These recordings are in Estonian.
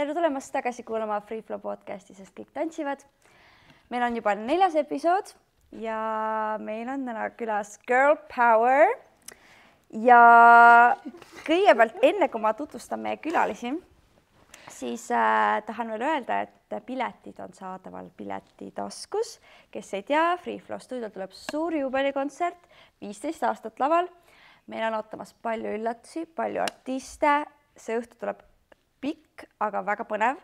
Tere tulemast tagasi kuulama Free Flow podcasti, sest kõik tantsivad. Meil on juba 4. episood ja meil on täna külas Girl Power. Ja kõigepealt enne, kui ma tutvustan meie külalisi, siis tahan veel öelda, et piletid on saadaval Piletitaskus. Kes ei tea, Free Flow stuudio tuleb suur juubelikontsert, 15 aastat laval. Meil on ootamas palju üllatusi, palju artiste. See õhtu tuleb pikk, aga väga põnev.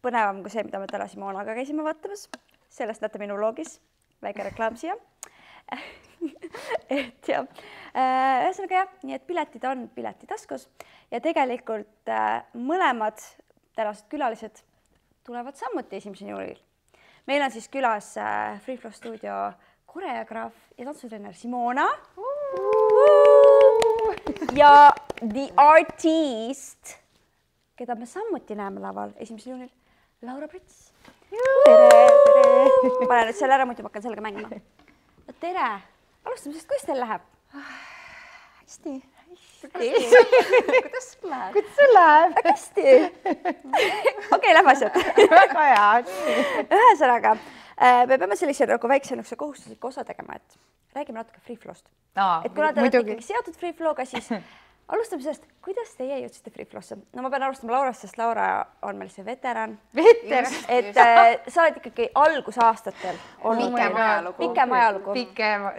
Põnevam kui see, mida me täna Simonaga käisime vaatamas. Sellest näete minu vlogis. Väike reklaam siia. Ühesõnaga jah, nii et piletid on Piletitaskus ja tegelikult mõlemad tänased külalised tulevad samuti 1. juulil. Meil on siis külas Free Flow stuudio koreograaf ja tantsutrenner Simona ja the artist, keda me samuti näeme laval 1. juunil, Laura Prits. Tere! Pane nüüd selle ära, muidu ma hakkan sellega mängima. No, tere! Alustamisest, kuidas teil läheb? Hästi. Kuidas sul läheb? Kuidas sul läheb? Hästi. Okei, lähme asjad. Väga hea. Ühesõnaga, me peame sellise nagu väikse kohustusliku osa tegema, et räägime natuke Free Flow'st. Et kuna te olete ikkagi seotud Free Flow'ga, siis alustame sellest, kuidas teie jõudsite Free Flow'sse? No ma pean alustama Laurast, sest Laura on meil see veteran. Et sa oled ikkagi algusaastatel olnud pikem ajalugu.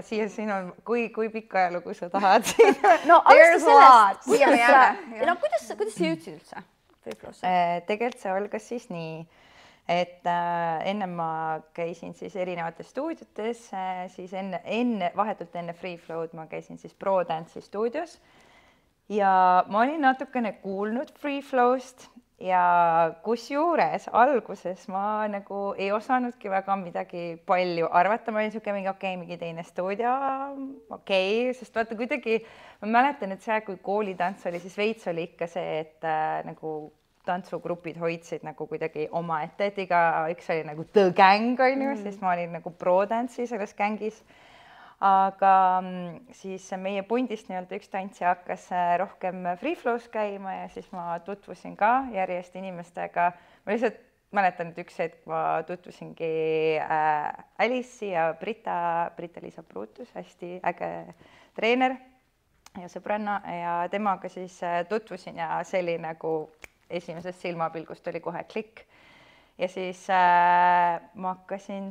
Siin on, kui pikk ajalugu sa tahad. No alusta sellest. No kuidas sa jõudsid üldse Free Flow'sse? Tegelikult see algas siis nii, et enne ma käisin siis erinevates stuudiotes, siis vahetult enne Free Flow'd ma käisin siis Pro Dance'i stuudios. Ja ma olin natukene kuulnud Free Flow'st ja kusjuures alguses ma nagu ei osanudki väga midagi palju arvata. Ma olin mingi teine stuudio, sest vaata kuidagi, ma mäletan, et see, kui koolitants oli, siis veits oli ikka see, et nagu tantsugrupid hoidsid nagu kuidagi oma ette, et üks oli nagu The Gang, siis ma olin nagu Pro Dance'i selles gängis. Aga siis meie pundist üks tantsija hakkas rohkem Free Flow's käima ja siis ma tutvusin ka järjest inimestega. Ma lihtsalt mäletan, et üks hetk ma tutvusingi Alice'i ja Britta-Liisa Brutus, hästi äge treener ja sõbranna ja temaga siis tutvusin ja see oli nagu esimesest silmapilgust oli kohe klikk. Ja siis ma hakkasin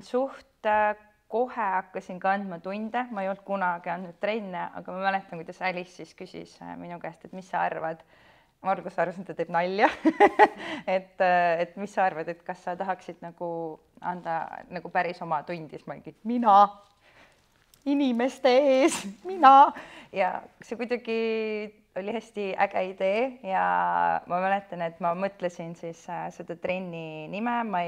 kohe hakkasin kandma tunde, ma ei olnud kunagi andnud trenne, aga ma mäletan, kuidas Alice siis küsis minu käest, et mis sa arvad. Ma alguses arvasin, ta teeb nalja, et mis sa arvad, et kas sa tahaksid nagu anda nagu päris oma tundi, siis ma olin, mina, inimeste ees, mina. Ja see kuidagi oli hästi äge idee ja ma mäletan, et ma mõtlesin siis seda trenni nime, ma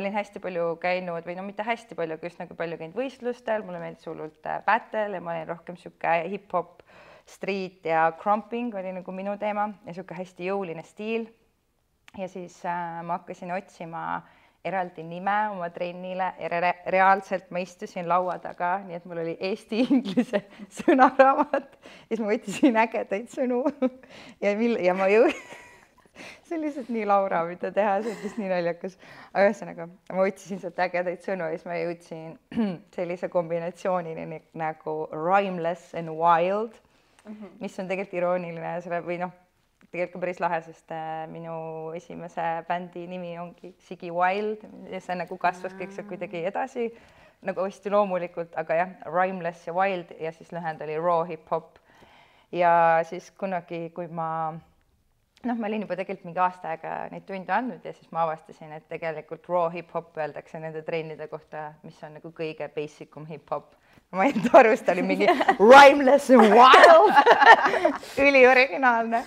olin hästi palju käinud või no mitte hästi palju, aga just nagu palju käinud võistlustel, mulle meeldis hullult battle ja ma olin rohkem siuke hip-hop, street ja crumping oli nagu minu teema ja siuke hästi jõuline stiil. Ja siis ma hakkasin otsima eraldi nime oma trennile ja reaalselt ma istusin laua taga, nii et mul oli eesti-inglise sõnaraamat ja siis ma võttisin ägedaid sõnu ja ma see on lihtsalt nii Laura, mida teha, see on lihtsalt nii naljakas. Aga ühesõnaga, ma otsisin sealt ägedaid sõnu ja siis ma jõudsin sellise kombinatsioonini nagu rhymeless and wild, mis on tegelikult irooniline või noh, tegelikult päris lahe, sest minu esimese bändi nimi ongi Sigi Wild ja see nagu kasvas kõik see kuidagi edasi nagu hästi loomulikult, aga jah, rhymeless ja wild ja siis lühend oli raw hip-hop. Ja siis kunagi, kui ma olin juba tegelikult mingi aasta aega neid tunde andnud ja siis ma avastasin, et tegelikult raw hip-hop öeldakse nende trennide kohta, mis on nagu kõige basicum hip-hop. Ma ei aru, ta oli mingi rhymeless and wild, üli originaalne.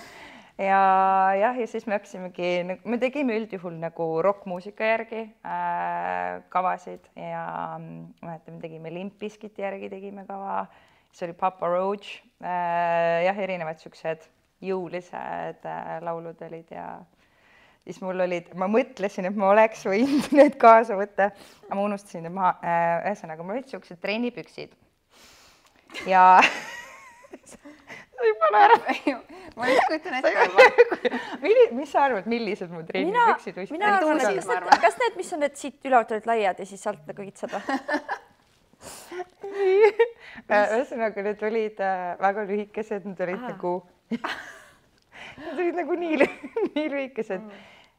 Ja siis me hakkasimegi, me tegime üldjuhul nagu rockmuusika järgi kavasid ja me tegime Limp Bizkiti järgi tegime kava, see oli Papa Roach, jah, erinevad siuksed jõulised laulud olid ja siis mul olid, ma mõtlesin, et ma oleks võinud need kaasa võtta, aga ma unustasin need maha, ühesõnaga mul olid siuksed trennipüksid ja Võib-olla ära. Ma nüüd kujutan ette juba. Mis sa arvad, millised mu trennipüksid? Mina arvan, et kas need, mis on need siit ülevalt olid laiad ja siis alt nagu kitsada? Ühesõnaga, need olid väga lühikesed, need olid nagu nii lühikesed.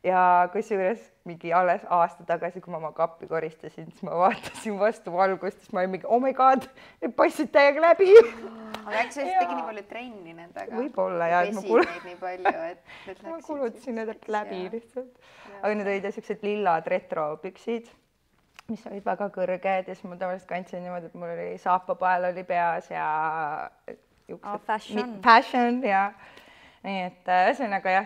Ja kusjuures mingi alles aasta tagasi, kui ma oma kappi koristasin, siis ma vaatasin vastu valgust, siis ma olin mingi, oh my god, need passid täiega läbi. Aga äkki sa tegi nii palju trenni nendega? Võib-olla, ja pesid neid nii palju, et ma kulutasin need läbi lihtsalt. Aga need olid sellised lillad retropüksid, mis olid väga kõrged ja siis ma tavaliselt kandsin niimoodi, et mul oli saapapael oli peas ja fashion ja nii et ühesõnaga jah,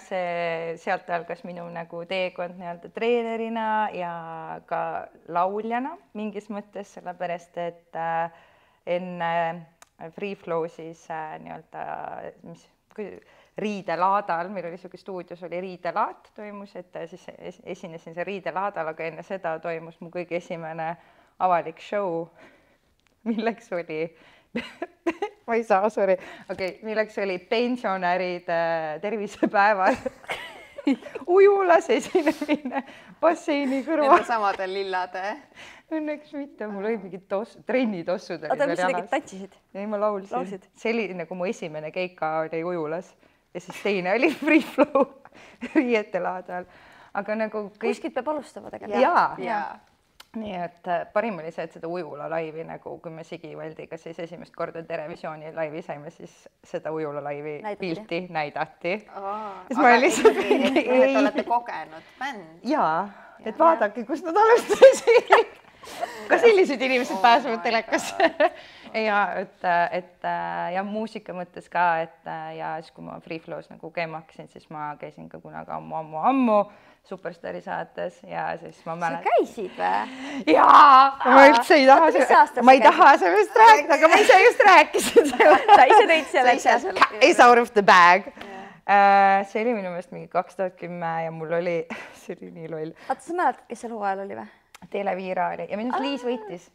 sealt algas minu nagu teekond nii-öelda treenerina ja ka lauljana mingis mõttes, sellepärast et enne Free Flow siis nii-öelda riidelaadal, meil oli niisugune stuudios oli riidelaat toimus, et siis esinesin see riidelaadal, aga enne seda toimus mu kõige esimene avalik show, milleks oli ma ei saa, sorry. Milleks oli pensionäride tervisepäeval ujulas esinemine basseini kõrval. Nende samadel lillade. Õnneks mitte, mul olid mingid trennitossud. Oota, mis sa tegid, tantsisid? Ei, ma laulsin. See oli nagu mu esimene keika oli ujulas ja siis teine oli Free Flow riietelaadal. Aga nagu kuskilt peab alustama tegelikult. Jaa. Nii et parim oli see, et seda ujula laivi nagu, kui me Sigivaldiga siis esimest korda Terevisiooni laivi saime, siis seda ujula laivi pilti näidati. Aga ikkagi, et olete kogenud bänd. Jaa, et vaadake, kus nad alustasid. Ka sellised inimesed pääsevad telekasse. Ja muusika mõttes ka, ja siis kui ma Free Flow's nagu käima hakkasin, siis ma käisin ka kunagi ammu Superstaari saates ja siis ma mäletan. Sa käisid või? Jaa, ma üldse ei taha sellest rääkida, aga ma ise just rääkisin selle. Sa ise tõid selle. It's out of the bag. See oli minu meelest mingi 2010 ja mul oli, see oli nii loll. Vaata, sa mäletad, kes seal hooajal oli või? Televiira oli ja minu Liis võitis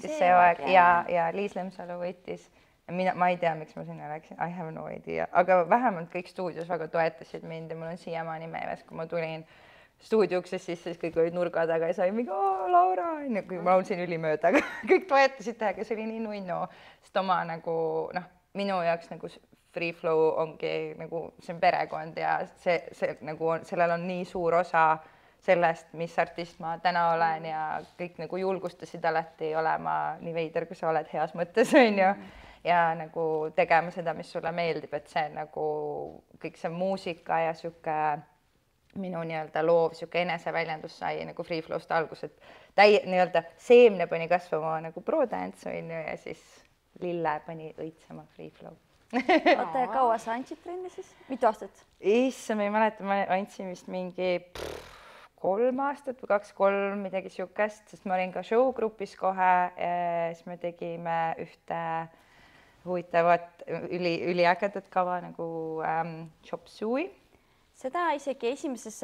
see aeg ja Liis Lemsalu võitis. Ma ei tea, miks ma sinna läksin, I have no idea, aga vähemalt kõik stuudios väga toetasid mind ja mul on siiamaani meeles, kui ma tulin stuudiuksest sisse, siis kõik olid nurga taga ja sai mingi, Laura, kui ma laulsin ülimööda, aga kõik toetasid tähega, see oli nii nunnu, sest oma nagu, minu jaoks nagu Free Flow ongi nagu, see on perekond ja see nagu sellel on nii suur osa sellest, mis artist ma täna olen ja kõik nagu julgustasid alati olema nii veider, kui sa oled heas mõttes, on ju. Ja nagu tegema seda, mis sulle meeldib, et see nagu kõik see muusika ja sihuke minu nii-öelda loov sihuke eneseväljendus sai nagu Free Flow'st algus, et nii-öelda seemne pani kasvama nagu ProDance on ju ja siis lille pani õitsema Free Flow. Oota, ja kaua sa andsid trenni siis? Mitu aastat? Issa, ma ei mäleta, ma andsin vist mingi 3 aastat või 2-3 midagi siukest, sest ma olin ka showgrupis kohe, siis me tegime ühte huvitavat üliägedat kava nagu Chop Suey. Seda isegi esimeses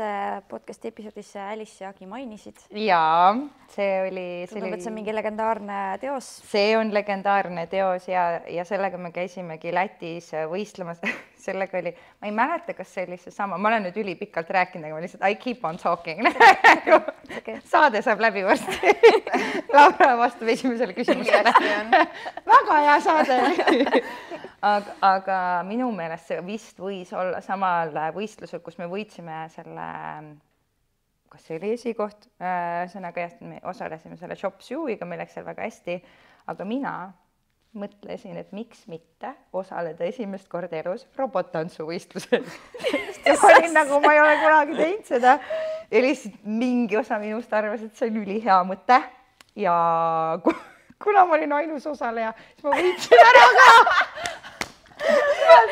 podcasti episoodis Alice ja Agi mainisid. Jaa, see oli... Tundub, et see on mingi legendaarne teos. See on legendaarne teos ja sellega me käisimegi Lätis võistlemas. Sellega oli, ma ei mäleta, kas see oli see sama, ma olen nüüd ülipikalt rääkinud, aga ma lihtsalt I keep on talking. Saade saab läbi varsti. Laura vastab esimesele küsimusele. Väga hea saade. Aga minu meelest see vist võis olla samal võistlusel, kus me võitsime selle, kas see oli esikoht, sõnaga jah, me osalesime selle Chop Suey'ga, meil läks seal väga hästi, aga mina mõtlesin, et miks mitte osaleda esimest korda elus robotantsuvõistlusel. Nagu ma ei ole kunagi teinud seda ja lihtsalt mingi osa minust arvas, et see on ülihea mõte ja kuna ma olin ainus osaleja, siis ma võitsin ära ka.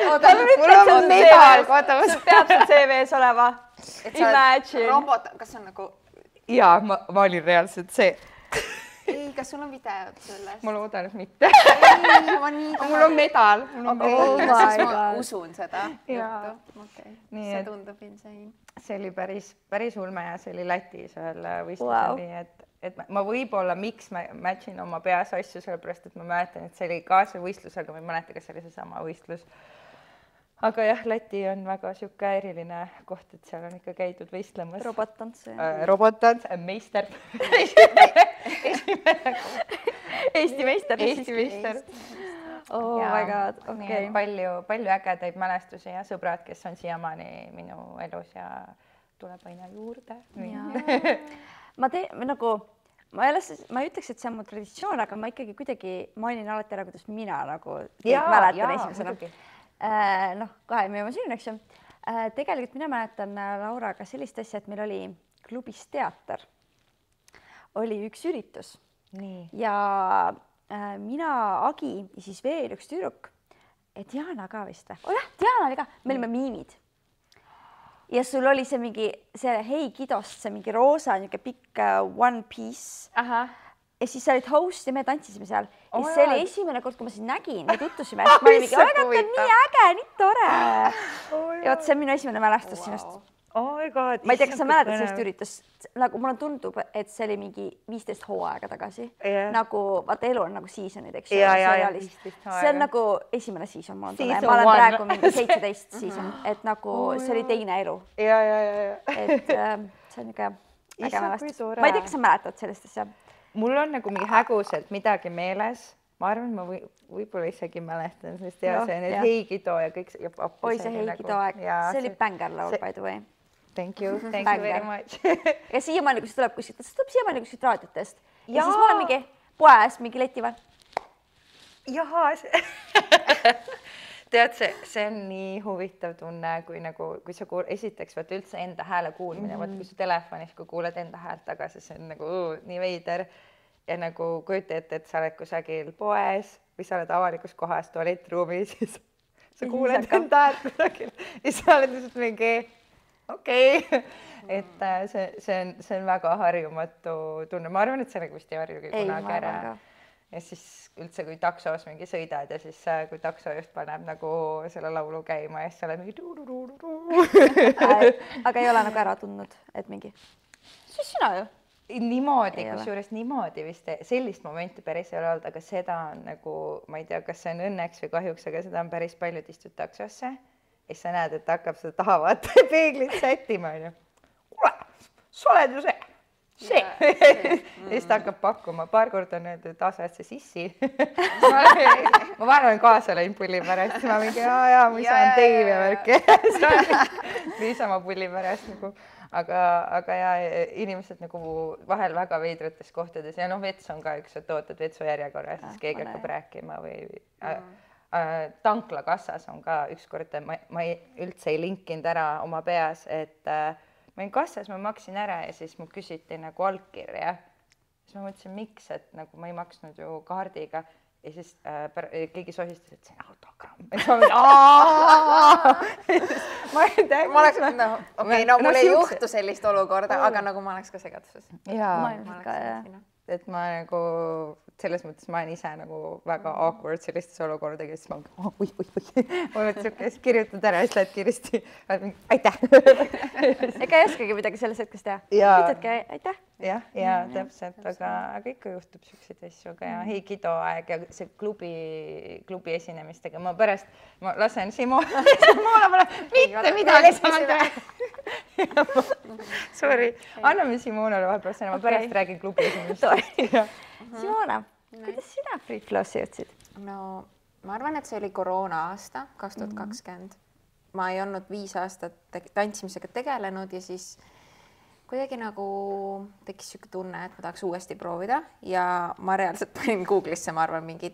Mul on medal kodus. Peab seal CV-s olema. Imagine. Robot, kas on nagu... Jaa, ma olin reaalselt see. Ei, kas sul on videod sellest? Ma loodan, et mitte. Mul on medal. Ma usun seda juttu. See tundub insane. See oli päris ulme ja see oli Lätis ühel võistlusel, nii et ma võib-olla miks ma matchin oma peas asju, sellepärast et ma mäletan, et see oli ka see võistlus, aga ma ei mäleta, kas see oli see sama võistlus. aga jah, Läti on väga sihuke eriline koht, et seal on ikka käidud võistlemas. Robottants. Robottants, meister. Eesti meister. Eesti meister. Oh my god, okei. Palju ägedaid mälestusi ja sõbrad, kes on siiamaani minu elus ja tuleb aina juurde. Ma ei ütleks, et see on mu traditsioon, aga ma ikkagi kuidagi mainin alati ära, kuidas mina nagu mäletan esimesena. Kohe me jõuame sinna, eks ju. Tegelikult mina mäletan Lauraga sellist asja, et meil oli klubis teater. Oli üks üritus. Ja mina, Agi ja siis veel üks tüdruk. Diana ka vist või? Jah, Diana oli ka. Me olime miimid. Ja sul oli see Hei Kidost, see mingi roosa, niisugune pikk one piece. Ja siis sa olid host ja me tantsisime seal. Ja see oli esimene kord, kui ma sind nägin, me tutvusime. Ma olin mingi, ta on nii äge, nii tore. Ja võt, see on minu esimene mälestus sinust. Oh my god. Ma ei tea, kas sa mäletad sellest üritust. Nagu mulle tundub, et see oli mingi 15 hooaega tagasi. Nagu, vaata elu on nagu seasonid, eks. See on nagu esimene season. Ma olen praegu mingi 17 season, et nagu see oli teine elu. Et see on niisugune äge mälestus. Ma ei tea, kas sa mäletad sellest asja. Mul on nagu mingi häguselt midagi meeles. Ma arvan, et ma võib-olla isegi mäletan, sest see on Hei Kido ja kõik. Oi, see Hei Kido aeg. See oli bängar laul, by the way. Thank you very much. Ja siiamaani, kui see tuleb kuskilt, see tuleb siiamaani kuskilt raadiotest. Ja siis ma olen mingi poes, mingi leti vahel. Jaha, tead, see on nii huvitav tunne, kui sa esiteks võt üldse enda hääle kuulmine, võt kui su telefonis, kui kuuled enda häält tagasi, see on nagu nii veider. Ja nagu kujuta ette, et sa oled kusagil poes või sa oled avalikus kohas tualettruumis, siis sa kuuled enda häält kusagil ja sa oled lihtsalt mingi et see on väga harjumatu tunne. Ma arvan, et see vist ei harjugi kunagi ära. Ja siis üldse, kui taksos mingi sõidad ja siis kui takso just paneb nagu selle laulu käima ja siis sa oled mingi Aga ei ole nagu ära tundnud, et mingi siis sina ju? Niimoodi, kusjuures niimoodi vist sellist momenti päris ei ole olnud, aga seda on nagu, ma ei tea, kas see on õnneks või kahjuks, aga seda on päris paljud istud taksosse. Ja sa näed, et hakkab seda tahavat peeglit sättima. Kuule, sa oled ju see. Ja siis ta hakkab pakkuma. Paar kord on öeldud, et asad see sissi. Ma vahelan kaasa läin pulli pärast. Ma mingi, ma saan Dave ja värki. Niisama pulli pärast. Aga inimesed nagu vahel väga veidrates kohtades. Ja vets on ka üks, et ootad vetsu järjekorra, siis keegi hakkab rääkima või... Tanklakassas on ka ükskord, ma üldse ei linkinud ära oma peas, et ma olin kassas, ma maksin ära ja siis mu küsiti nagu allkirja. Siis ma mõtlesin, miks, et nagu ma ei maksnud ju kaardiga ja siis keegi sohistas, et see on autogramm. Ja siis ma olin mul ei juhtu sellist olukorda, aga nagu ma oleks ka segaduses. Et ma nagu selles mõttes ma olen ise nagu väga awkward sellistes olukordades, siis ma mõtlesin, kirjutad ära ja siis lähed kiiresti. Aitäh! Ega ei oskagi midagi selles hetkes teha. Ütledki aitäh. Ja täpselt, aga ikka juhtub siukseid asju, aga Hei Kido aeg ja see klubi esinemistega. Ma pärast lasen Simona mitte midagi saada. Sorry, anname Simonale vahepeal sõna, ma pärast räägin klubi esinemistest. Simona, kuidas sina Free Flow'sse jõudsid? No ma arvan, et see oli koroona aasta 2020. Ma ei olnud 5 aastat tantsimisega tegelenud ja siis kuidagi nagu tekkis siuke tunne, et ma tahaks uuesti proovida ja ma reaalselt panin Google'isse, ma arvan, mingi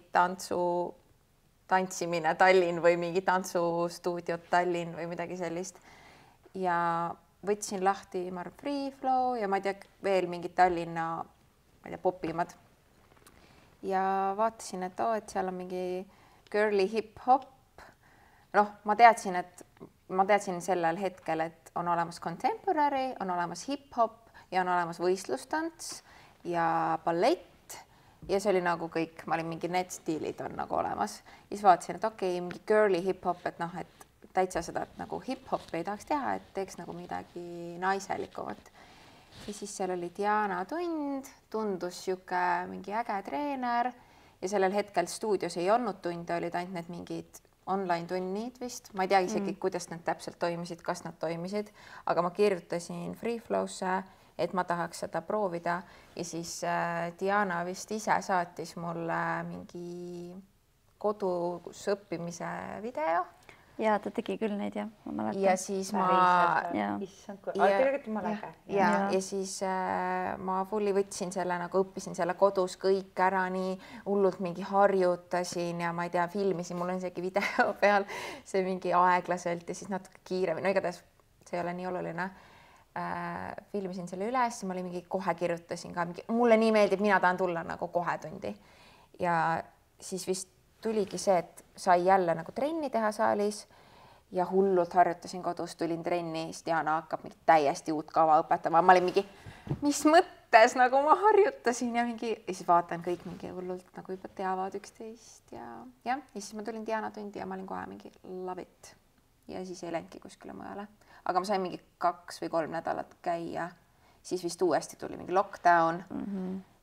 tantsimine Tallinn või mingi tantsustuudiot Tallinn või midagi sellist. Ja võtsin lahti, ma arvan, Free Flow ja ma ei tea, veel mingid Tallinna, ma ei tea, popimad. Ja vaatasin, et seal on mingi girly hip-hop. Ma teadsin sellel hetkel, et on olemas contemporary, on olemas hip-hop ja on olemas võistlustants ja ballett ja see oli nagu kõik, ma olin mingi need stiilid on nagu olemas. Ja siis vaatasin, et mingi girly hip-hop, et et täitsa seda, et nagu hip-hop ei tahaks teha, et teeks nagu midagi naiselikumat. Ja siis seal oli Diana tund, tundus siuke mingi äge treener ja sellel hetkel stuudios ei olnud tunde, olid ainult need mingid online tunnid vist, ma ei tea isegi, kuidas need täpselt toimisid, kas nad toimisid, aga ma kirjutasin Freeflow'sse, et ma tahaks seda proovida ja siis Diana vist ise saatis mulle mingi kodus õppimise video. Ja ta tegi küll neid jah, ma mäletan. Ja siis ja siis ma fulli võtsin selle, nagu õppisin selle kodus kõik ära, nii hullult mingi harjutasin ja ma ei tea, filmisin, mul on isegi video peal see mingi aeglaselt ja siis natuke kiiremini, no igatahes see ei ole nii oluline. Filmisin selle üles, ma olin mingi kohe kirjutasin ka, mulle nii meeldib, mina tahan tulla nagu kohe tundi ja siis vist tuligi see, et sai jälle nagu trenni teha saalis ja hullult harjutasin kodus, tulin trenni, siis Diana hakkab mingi täiesti uut kava õpetama. Ma olin mingi, mis mõttes nagu ma harjutasin ja mingi, ja siis vaatan kõik mingi hullult nagu juba teavad üksteist ja siis ma tulin Diana tundi ja ma olin kohe mingi love it. Ja siis ei läinudki kuskile mujale. Aga ma sain mingi 2 või 3 nädalat käia, siis vist uuesti tuli mingi lockdown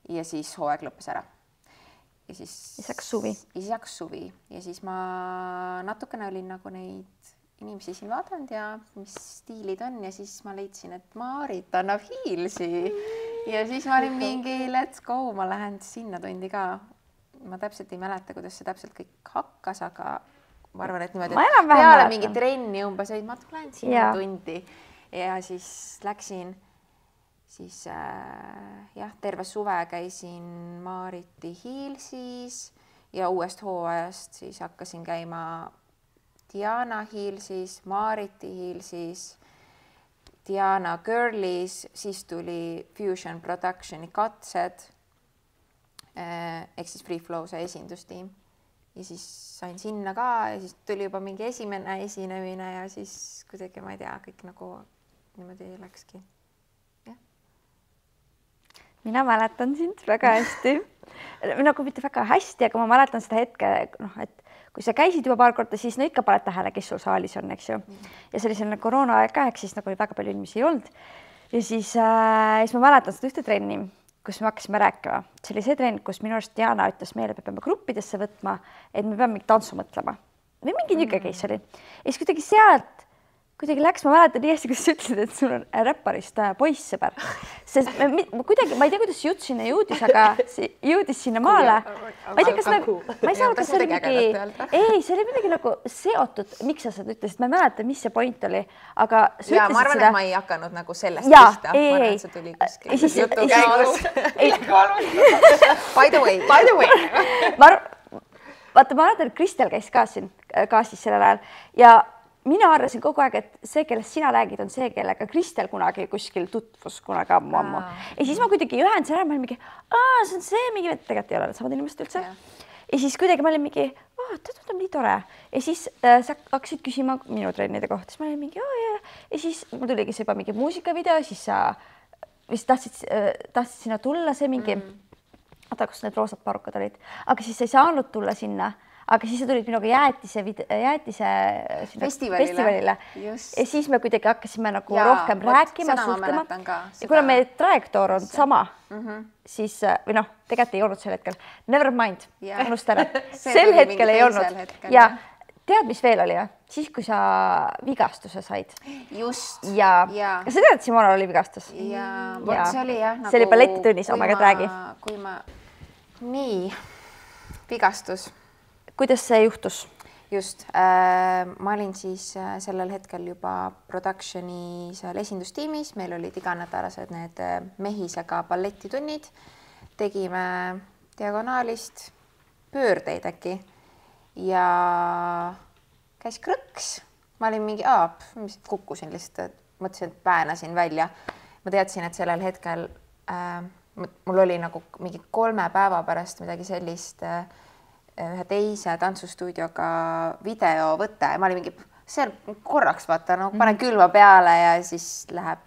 ja siis hooaeg lõppes ära. Ja siis hakkas suvi. Ja siis hakkas suvi ja siis ma natukene olin nagu neid inimesi siin vaadanud ja mis stiilid on ja siis ma leidsin, et Maarit annab hiilsi ja siis ma olin mingi let's go, ma lähen sinna tundi ka. Ma täpselt ei mäleta, kuidas see täpselt kõik hakkas, aga ma arvan, et niimoodi, et peale mingi trenni umbes, et ma lähen sinna tundi ja siis läksin. Siis jah, terve suve käisin Maariti Hiilsis ja uuest hooajast siis hakkasin käima Diana Hiilsis, Maariti Hiilsis, Diana Girlis, siis tuli Fusion Productioni katsed ehk siis Freeflow see esindustiim ja siis sain sinna ka ja siis tuli juba mingi esimene esinemine ja siis kuidagi ma ei tea, kõik nagu niimoodi läkski. Mina mäletan sind väga hästi, nagu mitte väga hästi, aga ma mäletan seda hetke, et kui sa käisid juba paar korda, siis no ikka paned tähele, kes sul saalis on, eks ju. Ja see oli selline koroona aeg ka, ehk siis nagu oli väga palju inimesi ei olnud. Ja siis ma mäletan seda ühte trenni, kus me hakkasime rääkima. See oli see trenn, kus minu arust Diana ütles meile, et me peame gruppidesse võtma, et me peame mingi tantsu mõtlema. Või mingi niisugune case oli. Ja siis kuidagi sealt kuidagi läks, ma mäletan nii hästi, kuidas sa ütlesid, et sul on räpparist poissõber. Sest kuidagi, ma ei tea, kuidas jutt sinna jõudis, aga jõudis sinna maale. Ma ei tea, kas ma ei saa, kas see oli mingi, ei, see oli midagi nagu seotud, miks sa seda ütlesid, ma ei mäleta, mis see point oli, aga sa ütlesid seda. Ma arvan, et ma ei hakanud nagu sellest pista. Ma arvan, et see tuli kuskil jutu käigus. By the way. Vaata, ma mäletan, et Kristel käis ka siin siis sellel ajal ja mina arvasin kogu aeg, et see, kellest sina räägid, on see, kellega Kristel kunagi kuskil tutvus kunagi ammu. Ja siis ma kuidagi ühendasin ära, ma olin mingi, see on see mingi, tegelikult ei ole samad inimesed üldse. Ja siis kuidagi ma olin mingi, tundub nii tore. Ja siis sa hakkasid küsima minu trennide kohta, siis ma olin mingi, ja siis mul tuligi see juba mingi muusikavideo, siis sa vist tahtsid sinna tulla, see mingi, kus need roosad parukad olid, aga siis sa ei saanud tulla sinna. Aga siis sa tulid minuga jäätise festivalile. Ja siis me kuidagi hakkasime nagu rohkem rääkima, suhtlema. Ja kuna meie trajektoor on sama, siis, või noh, tegelikult ei olnud sel hetkel. Never mind, unusta ära. Sel hetkel ei olnud. Ja tead, mis veel oli? Siis, kui sa vigastuse said. Just. Ja sa tead, et Simona oli vigastus? Ja see oli jah. See oli balletitunnis, oma käed räägi. Nii, vigastus. Kuidas see juhtus? Just, ma olin siis sellel hetkel juba productioni seal esindustiimis, meil olid iganädalased need mehisega balletitunnid, tegime diagonaalist pöördeid äkki ja käis krõks, ma olin mingi, kukkusin lihtsalt, mõtlesin, et päänasin välja. Ma teadsin, et sellel hetkel mul oli nagu mingi 3 päeva pärast midagi sellist ühe teise tantsustuudioga videovõte ja ma olin mingi, see korraks vaata, panen külma peale ja siis läheb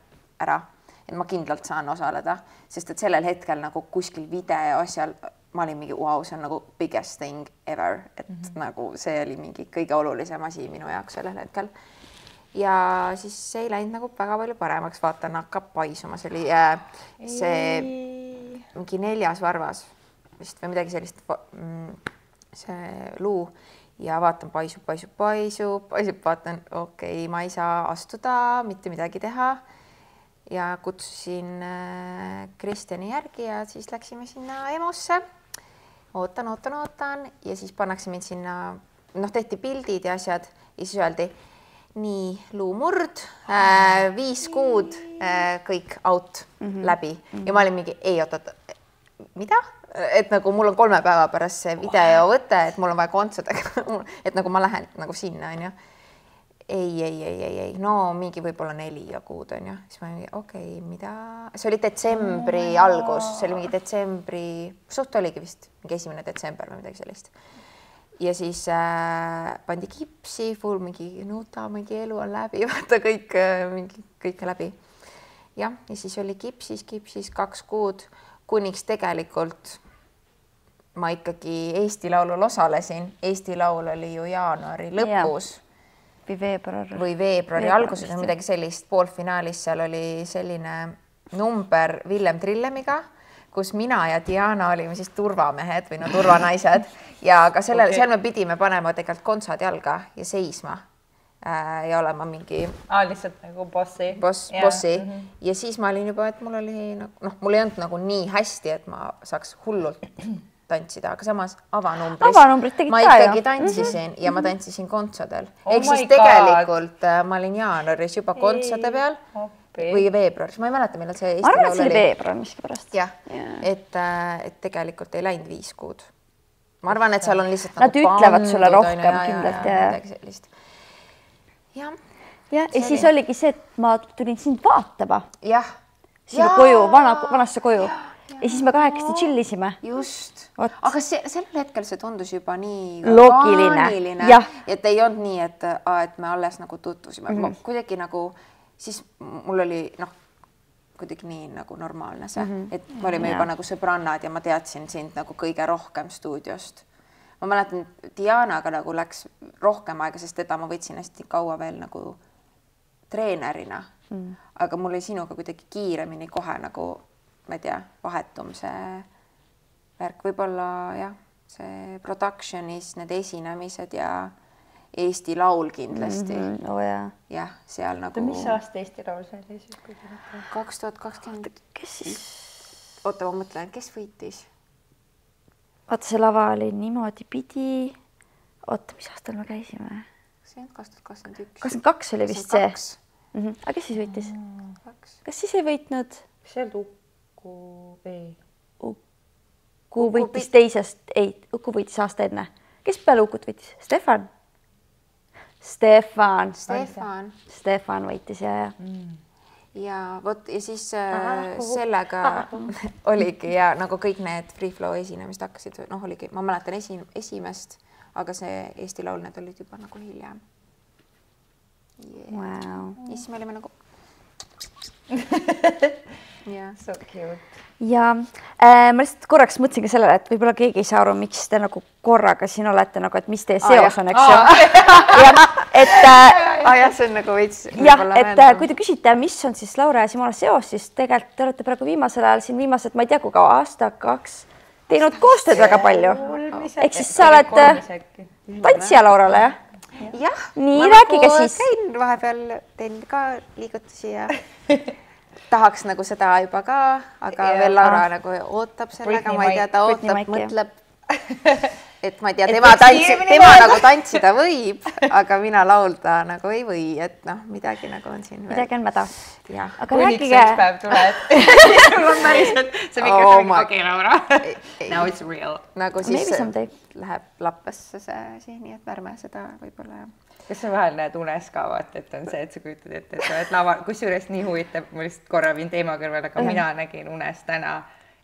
ära, et ma kindlalt saan osaleda, sest et sellel hetkel nagu kuskil video asjal ma olin mingi, see on nagu biggest thing ever, et nagu see oli mingi kõige olulisem asi minu jaoks sellel hetkel. Ja siis ei läinud nagu väga palju paremaks, vaatan, hakkab paisuma, see oli see mingi 4. varvas vist või midagi sellist. see luu ja vaatan, paisub, vaatan, okei, ma ei saa astuda, mitte midagi teha. Ja kutsusin Kristjani järgi ja siis läksime sinna EMO-sse. Ootan ja siis pannakse mind sinna, tehti pildid ja asjad ja siis öeldi, nii, luumurd, 5 kuud, kõik out läbi. Ja ma olin mingi, ei, oot, mida? Et nagu mul on 3 päeva pärast see videovõte, et mul on vaja kontserdega, et nagu ma lähen nagu sinna, on ju. Ei, no mingi võib-olla 4 kuud on ju. Siis ma mingi, okei, mida? See oli detsembri algus, see oli mingi detsembri, suht oligi vist mingi 1. detsember või midagi sellist. Ja siis pandi kipsi, full mingi nuta, mingi elu on läbi, vaata kõik läbi. Ja siis oli kipsis 2 kuud, kuniks tegelikult ma ikkagi Eesti Laulul osalesin. Eesti Laul oli ju jaanuari lõpus. Või veebruari alguses on midagi sellist. Poolfinaalis seal oli selline number Villem Trillemiga, kus mina ja Diana olime siis turvamehed või turvanaised ja ka seal me pidime panema tegelikult kontsad jalga ja seisma ja olema mingi lihtsalt nagu bossi. Bossi. Ja siis ma olin juba, et mul oli mul ei olnud nagu nii hästi, et ma saaks hullult tantsida, aga samas avanumbrit ma ikkagi tantsisin ja ma tantsisin kontsodel. Ehk siis tegelikult ma olin jaanuaris juba kontsade peal või veebruaris. Ma ei mäleta, millal see Eesti Laul oli. Ma arvan, et see oli veebruar miskipärast. Jah, et tegelikult ei läinud 5 kuud. Ma arvan, et seal on lihtsalt nad ütlevad sulle rohkem kindlalt. Ja siis oligi see, et ma tulin sind vaatama. Jah. Sinu koju, vanasse koju. Ja siis me 8 chillisime. Just. Aga sellel hetkel see tundus juba nii loogiline. Et ei olnud nii, et me alles nagu tutvusime. Kuidagi nagu, siis mul oli kuidagi nii nagu normaalne see, et me olime juba nagu sõbrannad ja ma teadsin sind nagu kõige rohkem stuudiost. Ma mäletan, Dianaga nagu läks rohkem aega, sest teda ma võtsin hästi kaua veel nagu treenerina. Aga mul oli sinuga kuidagi kiiremini kohe nagu ma ei tea, vahetum see värk, võib-olla jah, see productionis, need esinemised ja Eesti Laul kindlasti. Jah, seal nagu... Mis aasta Eesti Laul see oli siis? 2020. Kes siis? Oota, ma mõtlen, kes võitis? Vaata, see lava oli niimoodi pidi. Oota, mis aastal me käisime? See on 2021. 22 oli vist see. Aga kes siis võitis? Kas siis ei võitnud? See oli Uku võitis teisest, Uku võitis aasta enne. Kes peale Ukut võitis? Stefan võitis ja. Ja vot ja siis sellega oligi ja nagu kõik need Free Flow esinemist hakkasid, oligi, ma mäletan esimest, aga see Eesti Laul, need olid juba nagu hiljem. Ja siis me olime nagu so cute. Ja ma lihtsalt korraks mõtlesin ka sellele, et võib-olla keegi ei saa aru, miks te nagu korraga siin olete, nagu, et mis teie seos on, eks ju. See on nagu veits. Jah, et kui te küsite, mis on siis Laura ja Simona seos, siis tegelikult te olete praegu viimasel ajal siin viimased, ma ei tea, kui kaua, aasta, 2 teinud koostööd väga palju. Ehk siis sa oled tantsija Laurale, jah? Jah. Nii, rääkige siis. Ma käin vahepeal, teen ka liigutusi ja tahaks nagu seda juba ka, aga veel Laura nagu ootab sellega, ma ei tea, ta ootab, mõtleb, et ma ei tea, tema nagu tantsida võib, aga mina laulda nagu ei või, et midagi nagu on siin veel. Midagi on mäda. Aga rääkige. Kuniks üks päev tuleb, sul on päriselt, see mikrofon, okei, Laura, now it's real. Nagu siis läheb lappasse see asi, nii et ärme seda võib-olla. Kas sa vahel näed unes ka, vaata, et on see, et sa kujutad ette, et sa oled lava, kusjuures nii huvitab, ma lihtsalt korra viin teema kõrval, aga mina nägin unes täna,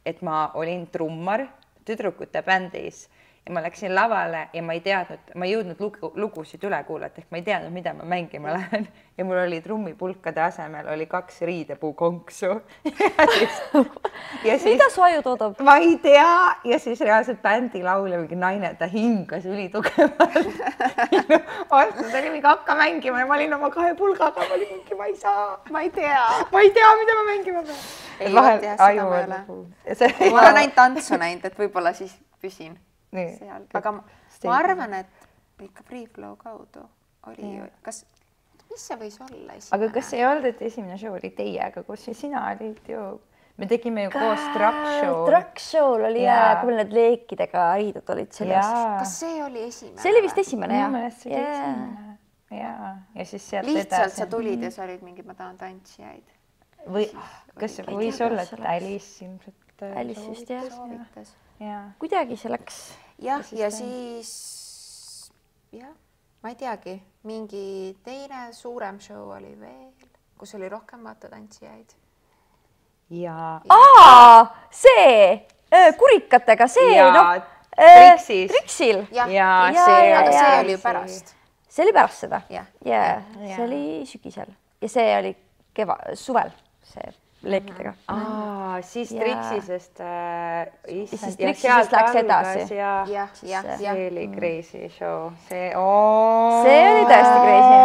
et ma olin trummar tüdrukute bändis ja ma läksin lavale ja ma ei teadnud, ma ei jõudnud lugusid üle kuulata, ehk ma ei teadnud, mida ma mängima lähen ja mul oli trummipulkade asemel oli 2 riidepuu konksu. Mida su aju toodab? Ma ei tea ja siis reaalselt bändi laulja mingi naine, ta hingas ülitugevalt. Ta oli mingi hakka mängima ja ma olin oma 2 pulgaga, ma olin mingi, ma ei saa, ma ei tea, mida ma mängima pean. Ei, vahel aju on. Ma olen ainult tantsu näinud, et võib-olla siis püsin seal, aga ma arvan, et ikka Free Flow kaudu oli ju, mis see võis olla esimene? Aga kas ei olnud, et esimene show oli teiega, kus sina olid ju, me tegime ju koos Truck Show. Truck Show'l oli kui meil need leekidega riided olid seljas. Kas see oli esimene? See oli vist esimene, jah. Minu meelest see oli esimene. Ja siis sealt lihtsalt sa tulid ja sa olid mingi, ma tahan tantsijaid. Või kas võis olla, et Alice ilmselt Alice vist, soovitas. Kuidagi see läks. Ja siis, ma ei teagi, mingi teine suurem show oli veel, kus oli rohkem vaata tantsijaid. See kurikatega, see Triksil. Aga see oli ju pärast. See oli pärast seda. See oli sügisel ja see oli suvel, see leekidega. Siis Triksisest läks edasi. See oli crazy show. See oli tõesti crazy.